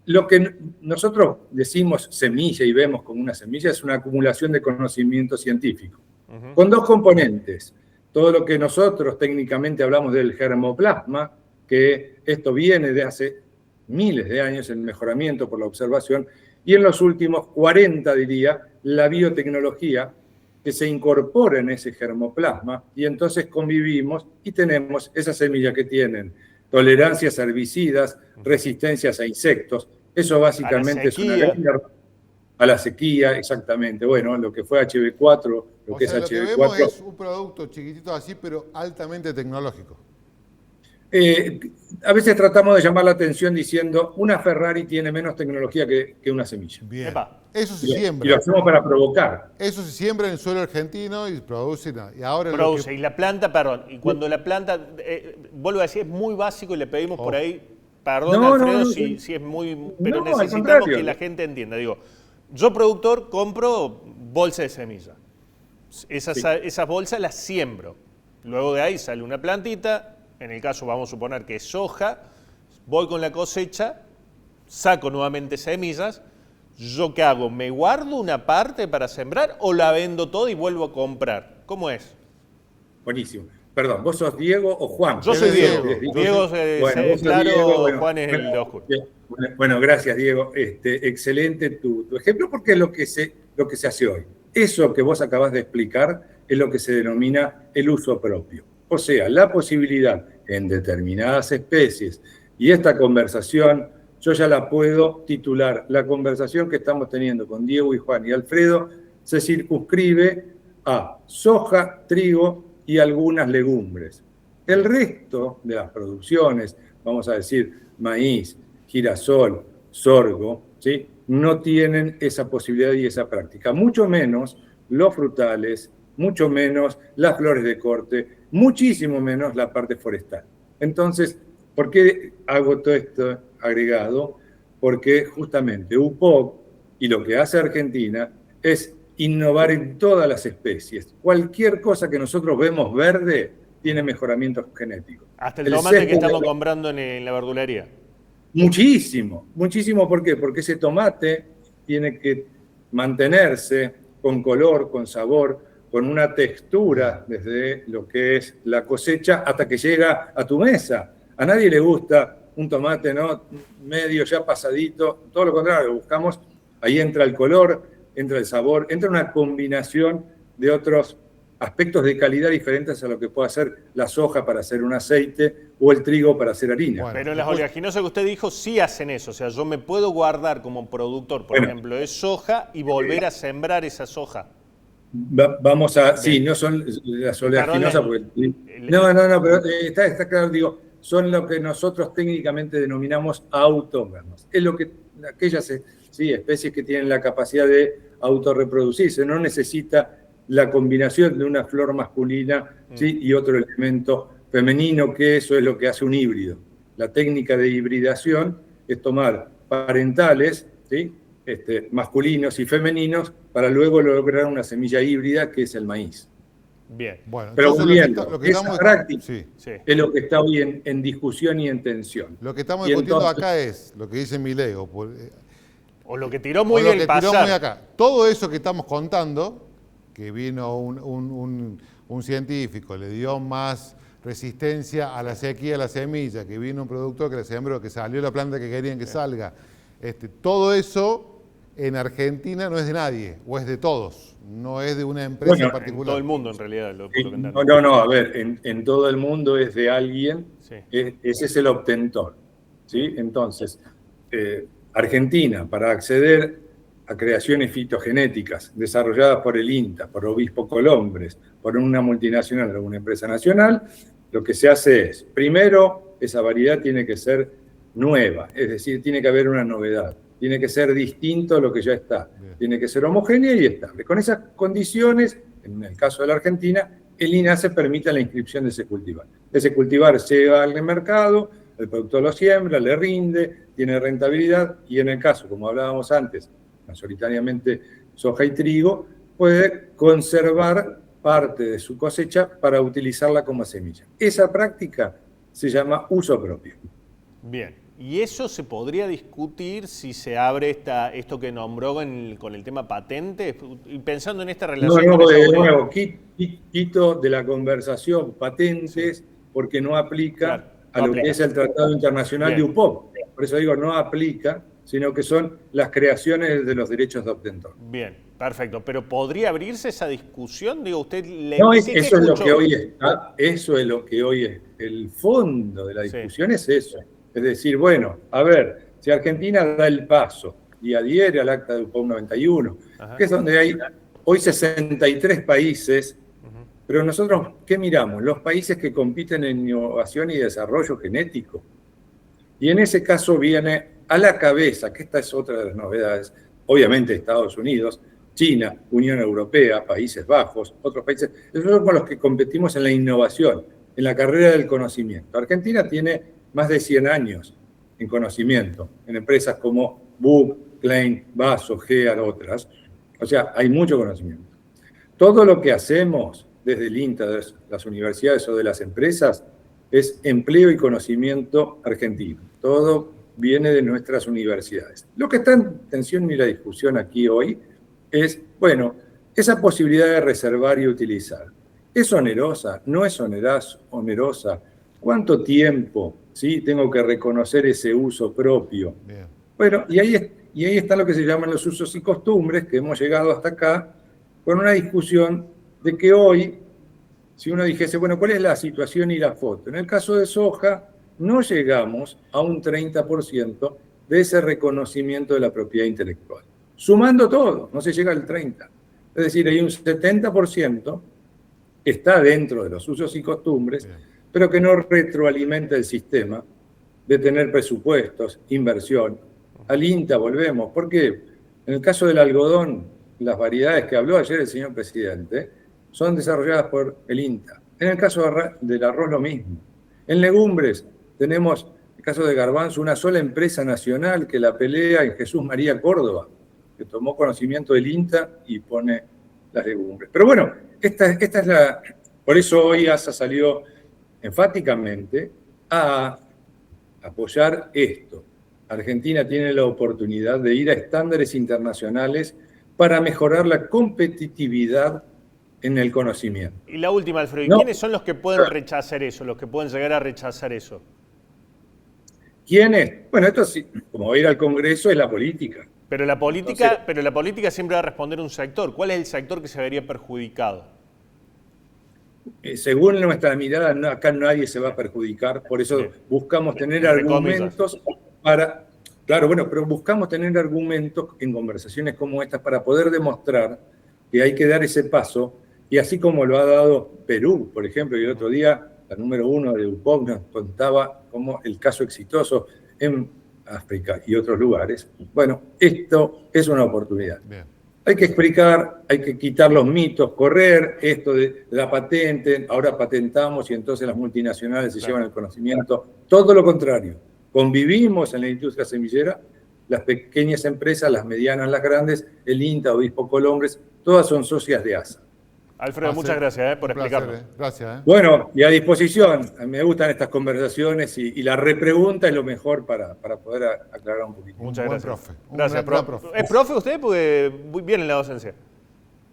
Lo que nosotros decimos semilla y vemos como una semilla es una acumulación de conocimiento científico, con dos componentes. Todo lo que nosotros técnicamente hablamos del germoplasma, que esto viene de hace miles de años, el mejoramiento por la observación, y en los últimos 40, diría, la biotecnología que se incorpora en ese germoplasma, y entonces convivimos y tenemos esas semillas que tienen tolerancias a herbicidas, resistencias a insectos. Eso básicamente es una ley a la sequía, exactamente. Bueno, lo que fue HB4, lo que es Lo que HB4. vemos es un producto chiquitito así, pero altamente tecnológico. A veces tratamos de llamar la atención diciendo una Ferrari tiene menos tecnología que una semilla. Bien. Epa. Eso se Y siembra. lo hacemos para provocar. Eso se siembra en el suelo argentino y produce. Y ahora Produce. Y la planta, perdón, y cuando la planta, vuelvo a decir, es muy básico y le pedimos por ahí, perdón Alfredo, si es muy, pero necesitamos que la gente entienda. Digo, yo productor compro bolsas de semilla. Esas bolsas las siembro. Luego de ahí sale una plantita, en el caso vamos a suponer que es soja, voy con la cosecha, saco nuevamente semillas. ¿Yo qué hago? ¿Me guardo una parte para sembrar o la vendo todo y vuelvo a comprar? ¿Cómo es? Buenísimo. Perdón, ¿vos sos Diego o Juan? Yo soy Diego. Diego es claro, Diego, Juan es el de oscuro. Bueno, gracias Diego. Excelente tu ejemplo porque es lo que se hace hoy. Eso que vos acabás de explicar es lo que se denomina el uso propio. O sea, la posibilidad en determinadas especies, y esta conversación yo ya la puedo titular, la conversación que estamos teniendo con Diego y Juan y Alfredo se circunscribe a soja, trigo y algunas legumbres. El resto de las producciones, vamos a decir maíz, girasol, sorgo, ¿sí?, no tienen esa posibilidad y esa práctica, mucho menos los frutales, mucho menos las flores de corte, muchísimo menos la parte forestal. Entonces, ¿por qué hago todo esto agregado? Porque justamente UPOV y lo que hace Argentina es innovar en todas las especies. Cualquier cosa que nosotros vemos verde tiene mejoramientos genéticos. Hasta el tomate que estamos comprando en la verdulería. Muchísimo, muchísimo. ¿Por qué? Porque ese tomate tiene que mantenerse con color, con sabor, con una textura desde lo que es la cosecha hasta que llega a tu mesa. A nadie le gusta un tomate, ¿no?, medio ya pasadito, todo lo contrario, buscamos, ahí entra el color, entra el sabor, entra una combinación de otros aspectos de calidad diferentes a lo que puede hacer la soja para hacer un aceite o el trigo para hacer harina. Bueno, pero las oleaginosas que usted dijo sí hacen eso, o sea, yo me puedo guardar como productor, por ejemplo, de soja y volver a sembrar esa soja. Vamos a... Sí, no son las oleaginosas, porque... No, pero está claro, digo, son lo que nosotros técnicamente denominamos autógamas. Es lo que aquellas especies que tienen la capacidad de autorreproducirse, no necesita la combinación de una flor masculina, ¿sí?, y otro elemento femenino, que eso es lo que hace un híbrido. La técnica de hibridación es tomar parentales, ¿sí?, masculinos y femeninos, para luego lograr una semilla híbrida que es el maíz. Bien. Bueno, pero volviendo, esa práctica es lo que está hoy en discusión y en tensión. Lo que estamos discutiendo acá es lo que dice Milei, o lo que tiró muy del pasar. Todo eso que estamos contando, que vino un científico, le dio más resistencia a la sequía de la semilla, que vino un productor que la sembró, que salió la planta que querían que salga. Todo eso en Argentina no es de nadie, o es de todos, no es de una empresa en particular. En todo el mundo, en realidad. No, a ver, en todo el mundo es de alguien, ese es el obtentor, ¿sí? Entonces, Argentina, para acceder a creaciones fitogenéticas desarrolladas por el INTA, por Obispo Colombres, por una multinacional o una empresa nacional, lo que se hace es, primero, esa variedad tiene que ser nueva, es decir, tiene que haber una novedad, tiene que ser distinto a lo que ya está, tiene que ser homogénea y estable. Con esas condiciones, en el caso de la Argentina, el INASE permite la inscripción de ese cultivar. Ese cultivar llega al mercado, el productor lo siembra, le rinde, tiene rentabilidad, y en el caso, como hablábamos antes, mayoritariamente soja y trigo, puede conservar parte de su cosecha para utilizarla como semilla. Esa práctica se llama uso propio. Bien. ¿Y eso se podría discutir si se abre esto que nombró con el tema patentes? Y pensando en esta relación... De nuevo, quito de la conversación patentes porque no aplica a lo que es el Tratado Internacional de UPOV. Por eso digo, no aplica, sino que son las creaciones de los derechos de obtentor. Bien, perfecto. ¿Pero podría abrirse esa discusión? Digo, usted le... No, eso es lo que hoy está, eso es lo que hoy es. El fondo de la discusión es eso. Es decir, bueno, a ver, si Argentina da el paso y adhiere al acta de UPOV 91, que es donde hay hoy 63 países, pero nosotros, ¿qué miramos? Los países que compiten en innovación y desarrollo genético. Y en ese caso viene a la cabeza, que esta es otra de las novedades, obviamente Estados Unidos, China, Unión Europea, Países Bajos, otros países, esos son con los que competimos en la innovación, en la carrera del conocimiento. Argentina tiene más de 100 años en conocimiento, en empresas como Buck, Klein, Basso, GEAR, otras. O sea, hay mucho conocimiento. Todo lo que hacemos desde el INTA, de las universidades o de las empresas, es empleo y conocimiento argentino. Todo viene de nuestras universidades. Lo que está en tensión y la discusión aquí hoy es, bueno, esa posibilidad de reservar y utilizar. ¿Es onerosa? ¿No es onerosa? ¿Cuánto tiempo, sí, tengo que reconocer ese uso propio? Bien. Bueno, y ahí está lo que se llaman los usos y costumbres, que hemos llegado hasta acá, con una discusión de que hoy, si uno dijese, bueno, ¿cuál es la situación y la foto? En el caso de soja, no llegamos a un 30% de ese reconocimiento de la propiedad intelectual. Sumando todo, no se llega al 30%. Es decir, hay un 70% que está dentro de los usos y costumbres, pero que no retroalimenta el sistema de tener presupuestos, inversión. Al INTA volvemos, porque en el caso del algodón, las variedades que habló ayer el señor presidente son desarrolladas por el INTA. En el caso del arroz lo mismo. En legumbres tenemos, en el caso de garbanzo, una sola empresa nacional que la pelea en Jesús María Córdoba, que tomó conocimiento del INTA y pone las legumbres. Pero bueno, esta es la... Por eso hoy ASA salió enfáticamente a apoyar esto. Argentina tiene la oportunidad de ir a estándares internacionales para mejorar la competitividad en el conocimiento. Y la última, Alfredo, ¿y quiénes son los que pueden rechazar eso, los que pueden llegar a rechazar eso? ¿Quiénes? Bueno, esto sí, como ir al Congreso es la política. Pero la política siempre va a responder un sector. ¿Cuál es el sector que se vería perjudicado? Según nuestra mirada, acá nadie se va a perjudicar, por eso buscamos tener argumentos para... Claro, bueno, pero buscamos tener argumentos en conversaciones como estas para poder demostrar que hay que dar ese paso, y así como lo ha dado Perú, por ejemplo, y el otro día la número 1 de UPOV nos contaba como el caso exitoso en África y otros lugares. Bueno, esto es una oportunidad. Bien. Hay que explicar, hay que quitar los mitos, correr esto de la patente, ahora patentamos y entonces las multinacionales se llevan el conocimiento. Todo lo contrario, convivimos en la industria semillera, las pequeñas empresas, las medianas, las grandes, el INTA, Obispo Colombres, todas son socias de ASA. Alfredo, muchas gracias por explicarlo. Gracias. Bueno, y a disposición, me gustan estas conversaciones y la repregunta es lo mejor para poder aclarar un poquito. Muchas gracias. Profe. Gracias, profe. ¿Es profe usted? Porque muy bien en la docencia.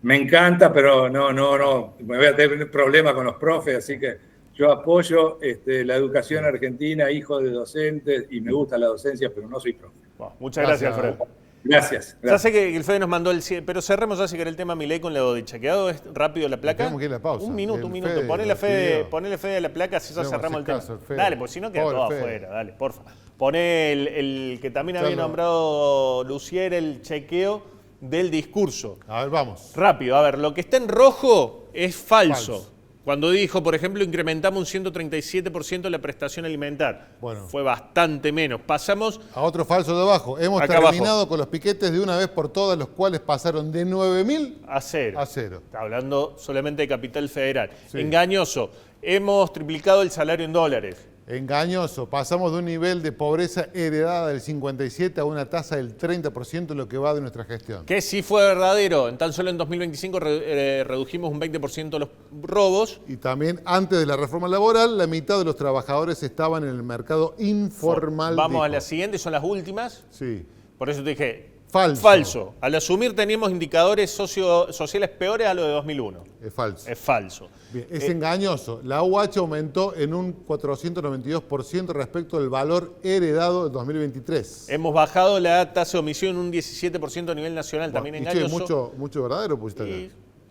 Me encanta, pero no, me voy a tener problemas con los profes, así que yo apoyo la educación argentina, hijo de docentes, y me gusta la docencia, pero no soy profe. Bueno, muchas gracias, Alfredo. Gracias. Ya sé que el Fede nos mandó pero cerremos ya si querés el tema Milei con lo de chequeado. ¿Es rápido la placa? Tenemos que ir a la pausa. Un minuto. Ponele Fede a la placa, así ya cerramos el tema. Dale, pues si no queda todo afuera. Dale, porfa. Poné el que también había nombrado Lucier, el chequeo del discurso. A ver, vamos. Rápido, a ver, lo que está en rojo es falso. Cuando dijo, por ejemplo, incrementamos un 137% la prestación alimentar. Bueno, fue bastante menos. Pasamos a otro falso de abajo. Hemos terminado con los piquetes de una vez por todas, los cuales pasaron de 9.000 a cero. Está hablando solamente de Capital Federal. Sí. Engañoso. Hemos triplicado el salario en dólares. Engañoso. Pasamos de un nivel de pobreza heredada del 57 a una tasa del 30% en lo que va de nuestra gestión. Que sí fue verdadero. Tan solo en 2025 redujimos un 20% los robos. Y también antes de la reforma laboral, la mitad de los trabajadores estaban en el mercado informal. Vamos a la siguiente, son las últimas. Sí. Por eso te dije... Falso. Al asumir teníamos indicadores sociales peores a lo de 2001. Es falso. Es falso. Bien, es engañoso. La UH aumentó en un 492% respecto al valor heredado del 2023. Hemos bajado la tasa de omisión en un 17% a nivel nacional. También engañoso. Mucho verdadero pusiste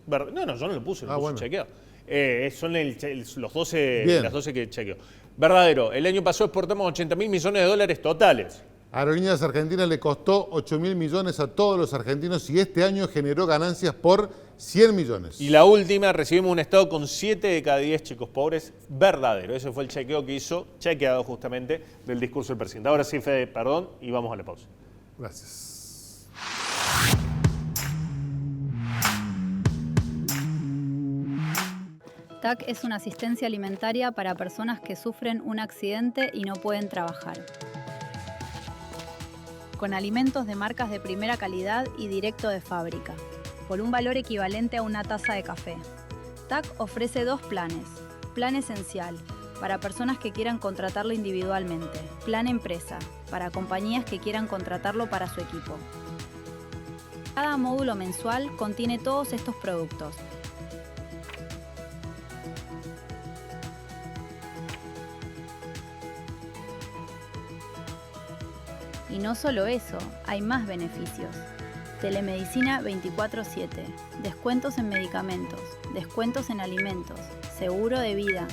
acá. No, yo no lo puse, lo puse chequeado. Son las 12 que chequeo. Verdadero. El año pasado exportamos 80.000 millones de dólares totales. Aerolíneas Argentinas le costó 8.000 millones a todos los argentinos y este año generó ganancias por 100 millones. Y la última, recibimos un Estado con 7 de cada 10 chicos pobres verdadero. Ese fue el chequeo que hizo, chequeado justamente, del discurso del presidente. Ahora sí, Fede, perdón, y vamos a la pausa. Gracias. TAC es una asistencia alimentaria para personas que sufren un accidente y no pueden trabajar. Con alimentos de marcas de primera calidad y directo de fábrica, por un valor equivalente a una taza de café. TAC ofrece 2 planes. Plan esencial, para personas que quieran contratarlo individualmente. Plan empresa, para compañías que quieran contratarlo para su equipo. Cada módulo mensual contiene todos estos productos. Y no solo eso, hay más beneficios. Telemedicina 24/7, descuentos en medicamentos, descuentos en alimentos, seguro de vida,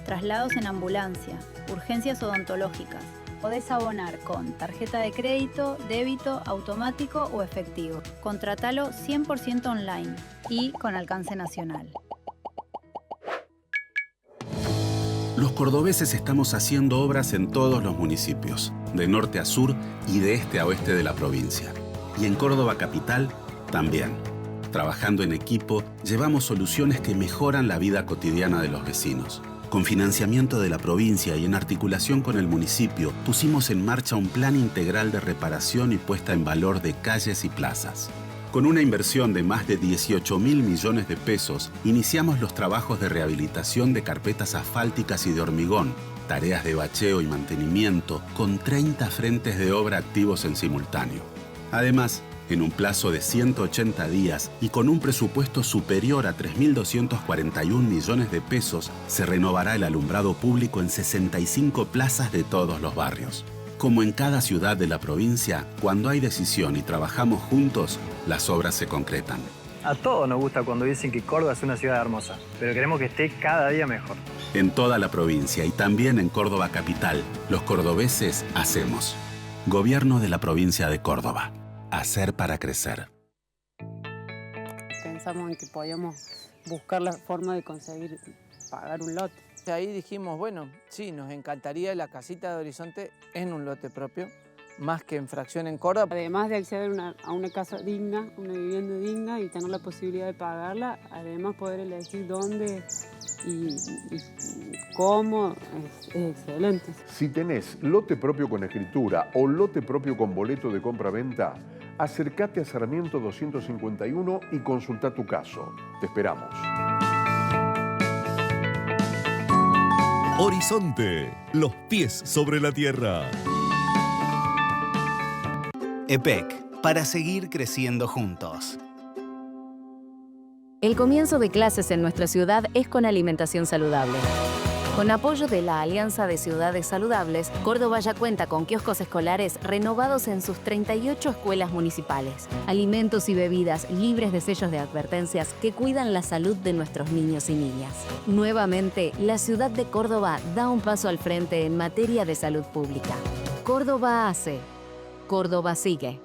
traslados en ambulancia, urgencias odontológicas. Podés abonar con tarjeta de crédito, débito, automático o efectivo. Contratalo 100% online y con alcance nacional. Los cordobeses estamos haciendo obras en todos los municipios, de norte a sur y de este a oeste de la provincia. Y en Córdoba capital también. Trabajando en equipo, llevamos soluciones que mejoran la vida cotidiana de los vecinos. Con financiamiento de la provincia y en articulación con el municipio, pusimos en marcha un plan integral de reparación y puesta en valor de calles y plazas. Con una inversión de más de 18.000 millones de pesos, iniciamos los trabajos de rehabilitación de carpetas asfálticas y de hormigón, tareas de bacheo y mantenimiento, con 30 frentes de obra activos en simultáneo. Además, en un plazo de 180 días y con un presupuesto superior a 3.241 millones de pesos, se renovará el alumbrado público en 65 plazas de todos los barrios. Como en cada ciudad de la provincia, cuando hay decisión y trabajamos juntos, las obras se concretan. A todos nos gusta cuando dicen que Córdoba es una ciudad hermosa, pero queremos que esté cada día mejor. En toda la provincia y también en Córdoba capital, los cordobeses hacemos. Gobierno de la provincia de Córdoba. Hacer para crecer. Pensamos en que podíamos buscar la forma de conseguir pagar un lote. Ahí dijimos, bueno, sí, nos encantaría la casita de Horizonte en un lote propio, más que en fracción en Córdoba. Además de acceder a una casa digna, una vivienda digna y tener la posibilidad de pagarla, además poder elegir dónde y cómo es excelente. Si tenés lote propio con escritura o lote propio con boleto de compra-venta, acércate a Sarmiento 251 y consulta tu caso. Te esperamos. Horizonte, los pies sobre la tierra. EPEC, para seguir creciendo juntos. El comienzo de clases en nuestra ciudad es con alimentación saludable. Con apoyo de la Alianza de Ciudades Saludables, Córdoba ya cuenta con kioscos escolares renovados en sus 38 escuelas municipales. Alimentos y bebidas libres de sellos de advertencias que cuidan la salud de nuestros niños y niñas. Nuevamente, la ciudad de Córdoba da un paso al frente en materia de salud pública. Córdoba hace. Córdoba sigue.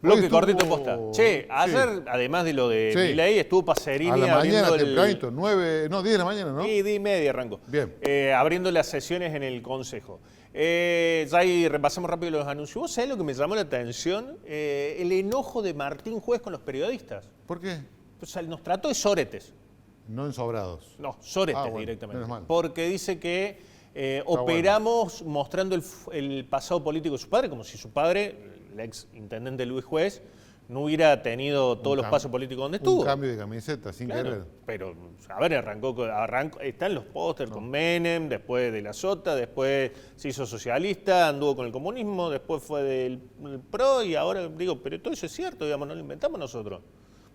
Bloque cortito posta. Che, ayer, además de lo de Milei, estuvo Pacerini a la mañana abriendo tempranito, 10 de la mañana, ¿no? Sí, 10:30 arrancó. Bien. Abriendo las sesiones en el Consejo. Ya ahí repasamos rápido los anuncios. ¿Vos sabés lo que me llamó la atención? El enojo de Martín Juez con los periodistas. ¿Por qué? Pues nos trató de soretes. No ensobrados. No, soretes bueno, directamente. menos mal. Porque dice que operamos mostrando el pasado político de su padre, como si su padre, el ex intendente Luis Juez, no hubiera tenido todos los pasos políticos donde estuvo. Un cambio de camiseta, sin querer. Pero, a ver, arrancó están los pósters con Menem, después de la Sota, después se hizo socialista, anduvo con el comunismo, después fue del PRO y ahora digo, pero todo eso es cierto, digamos, no lo inventamos nosotros.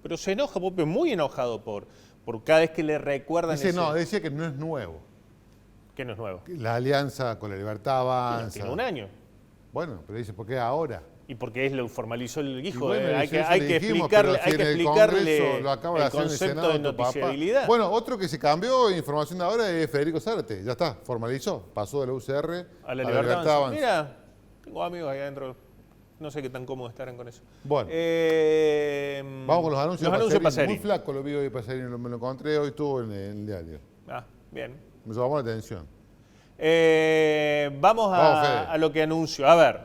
Pero se enoja, Pope, muy enojado por cada vez que le recuerdan decía que no es nuevo. ¿Qué no es nuevo? La alianza con la Libertad Avanza. Tiene un año. Bueno, pero dice, ¿por qué ahora? Y porque lo formalizó el hijo. Bueno, hay que explicarle el concepto de noticiabilidad. Bueno, otro que se cambió, información de ahora, es Federico Zárate. Ya está, formalizó. Pasó de la UCR a la Libertad Avanza. Mira, tengo amigos ahí adentro. No sé qué tan cómodos estarán con eso. Bueno, vamos con los anuncios. Los anuncios Pacerini. Muy flaco lo vi hoy Pacerini, me lo encontré hoy, estuvo en el diario. Ah, bien. Me llamó la atención. Vamos a lo que anuncio. A ver,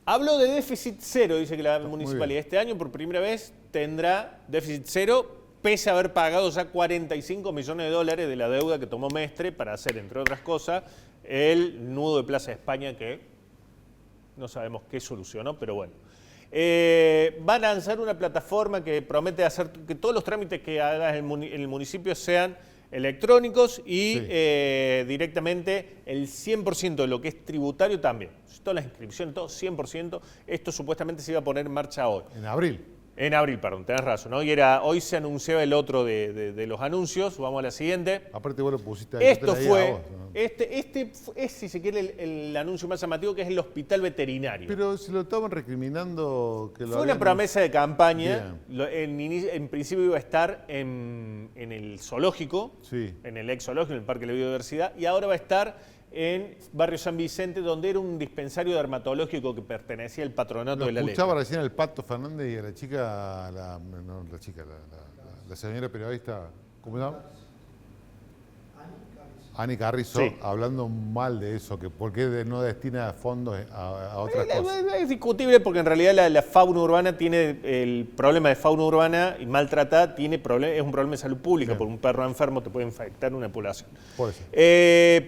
habló de déficit cero, dice que la municipalidad este año por primera vez tendrá déficit cero, pese a haber pagado ya 45 millones de dólares de la deuda que tomó Mestre para hacer, entre otras cosas, el nudo de Plaza España que no sabemos qué solucionó, pero bueno. Van a lanzar una plataforma que promete hacer que todos los trámites que hagas en el municipio sean electrónicos y directamente el 100% de lo que es tributario también. Todas las inscripciones, todo 100%. Esto supuestamente se iba a poner en marcha hoy. En abril. En abril, perdón, tenés razón. Hoy se anunciaba el otro de los anuncios. Vamos a la siguiente. Aparte vos lo pusiste ahí. Esto fue, vos, ¿no? Este es, si se quiere, el anuncio más llamativo, que es el hospital veterinario. Pero se lo estaban recriminando. Fue una promesa de campaña. En principio iba a estar en el zoológico, en el ex zoológico, en el Parque de la Biodiversidad, y ahora va a estar en Barrio San Vicente, donde era un dispensario dermatológico que pertenecía al patronato de la ley. Escuchaba recién al Pato Fernández y a la chica, la señora periodista, ¿cómo se llama? Ani Carrizo, hablando mal de eso, que por qué no destina fondos a otras cosas. Es discutible porque en realidad la fauna urbana tiene el problema de fauna urbana y maltratada, es un problema de salud pública, porque un perro enfermo te puede infectar una población. Por eso.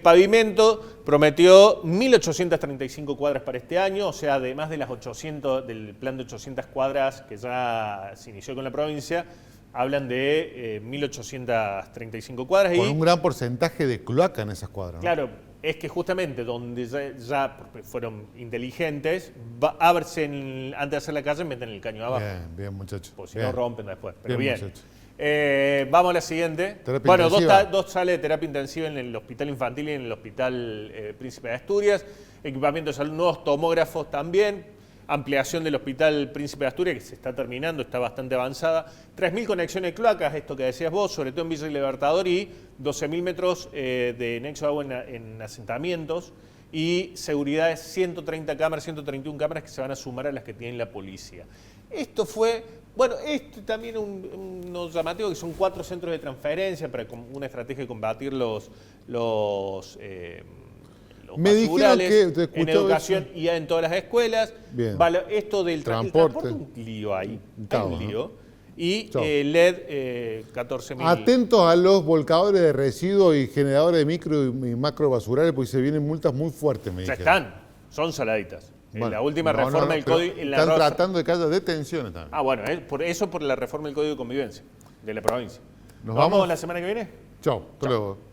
Pavimento prometió 1.835 cuadras para este año, o sea, además de las 800, del plan de 800 cuadras que ya se inició con la provincia, hablan de 1.835 cuadras. Con un gran porcentaje de cloaca en esas cuadras, ¿no? Claro, es que justamente donde ya porque fueron inteligentes, antes de hacer la calle, meten el caño abajo. Bien, muchachos. Porque si no rompen después. Pero bien. Vamos a la siguiente. Bueno, dos sales de terapia intensiva en el Hospital Infantil y en el Hospital Príncipe de Asturias. Equipamiento de salud, nuevos tomógrafos también. Ampliación del Hospital Príncipe de Asturias, que se está terminando, está bastante avanzada. 3.000 conexiones de cloacas, esto que decías vos, sobre todo en Villa Libertador, y 12.000 metros de nexo de agua en asentamientos. Y seguridad de 131 cámaras que se van a sumar a las que tiene la policía. Esto fue, esto también unos llamativos, que son 4 centros de transferencia para una estrategia de combatir los me dijeron que en educación eso. Y en todas las escuelas. Bien. Esto del transporte, un lío ahí. Un lío. Y LED 14.000. Atentos a los volcadores de residuos y generadores de micro y macro basurales, porque se vienen multas muy fuertes, me dijeron. Ya están, son saladitas. En la última reforma del Código... Están tratando de que haya detenciones también. Por la reforma del Código de Convivencia de la provincia. ¿Nos vamos la semana que viene? Chau, hasta luego.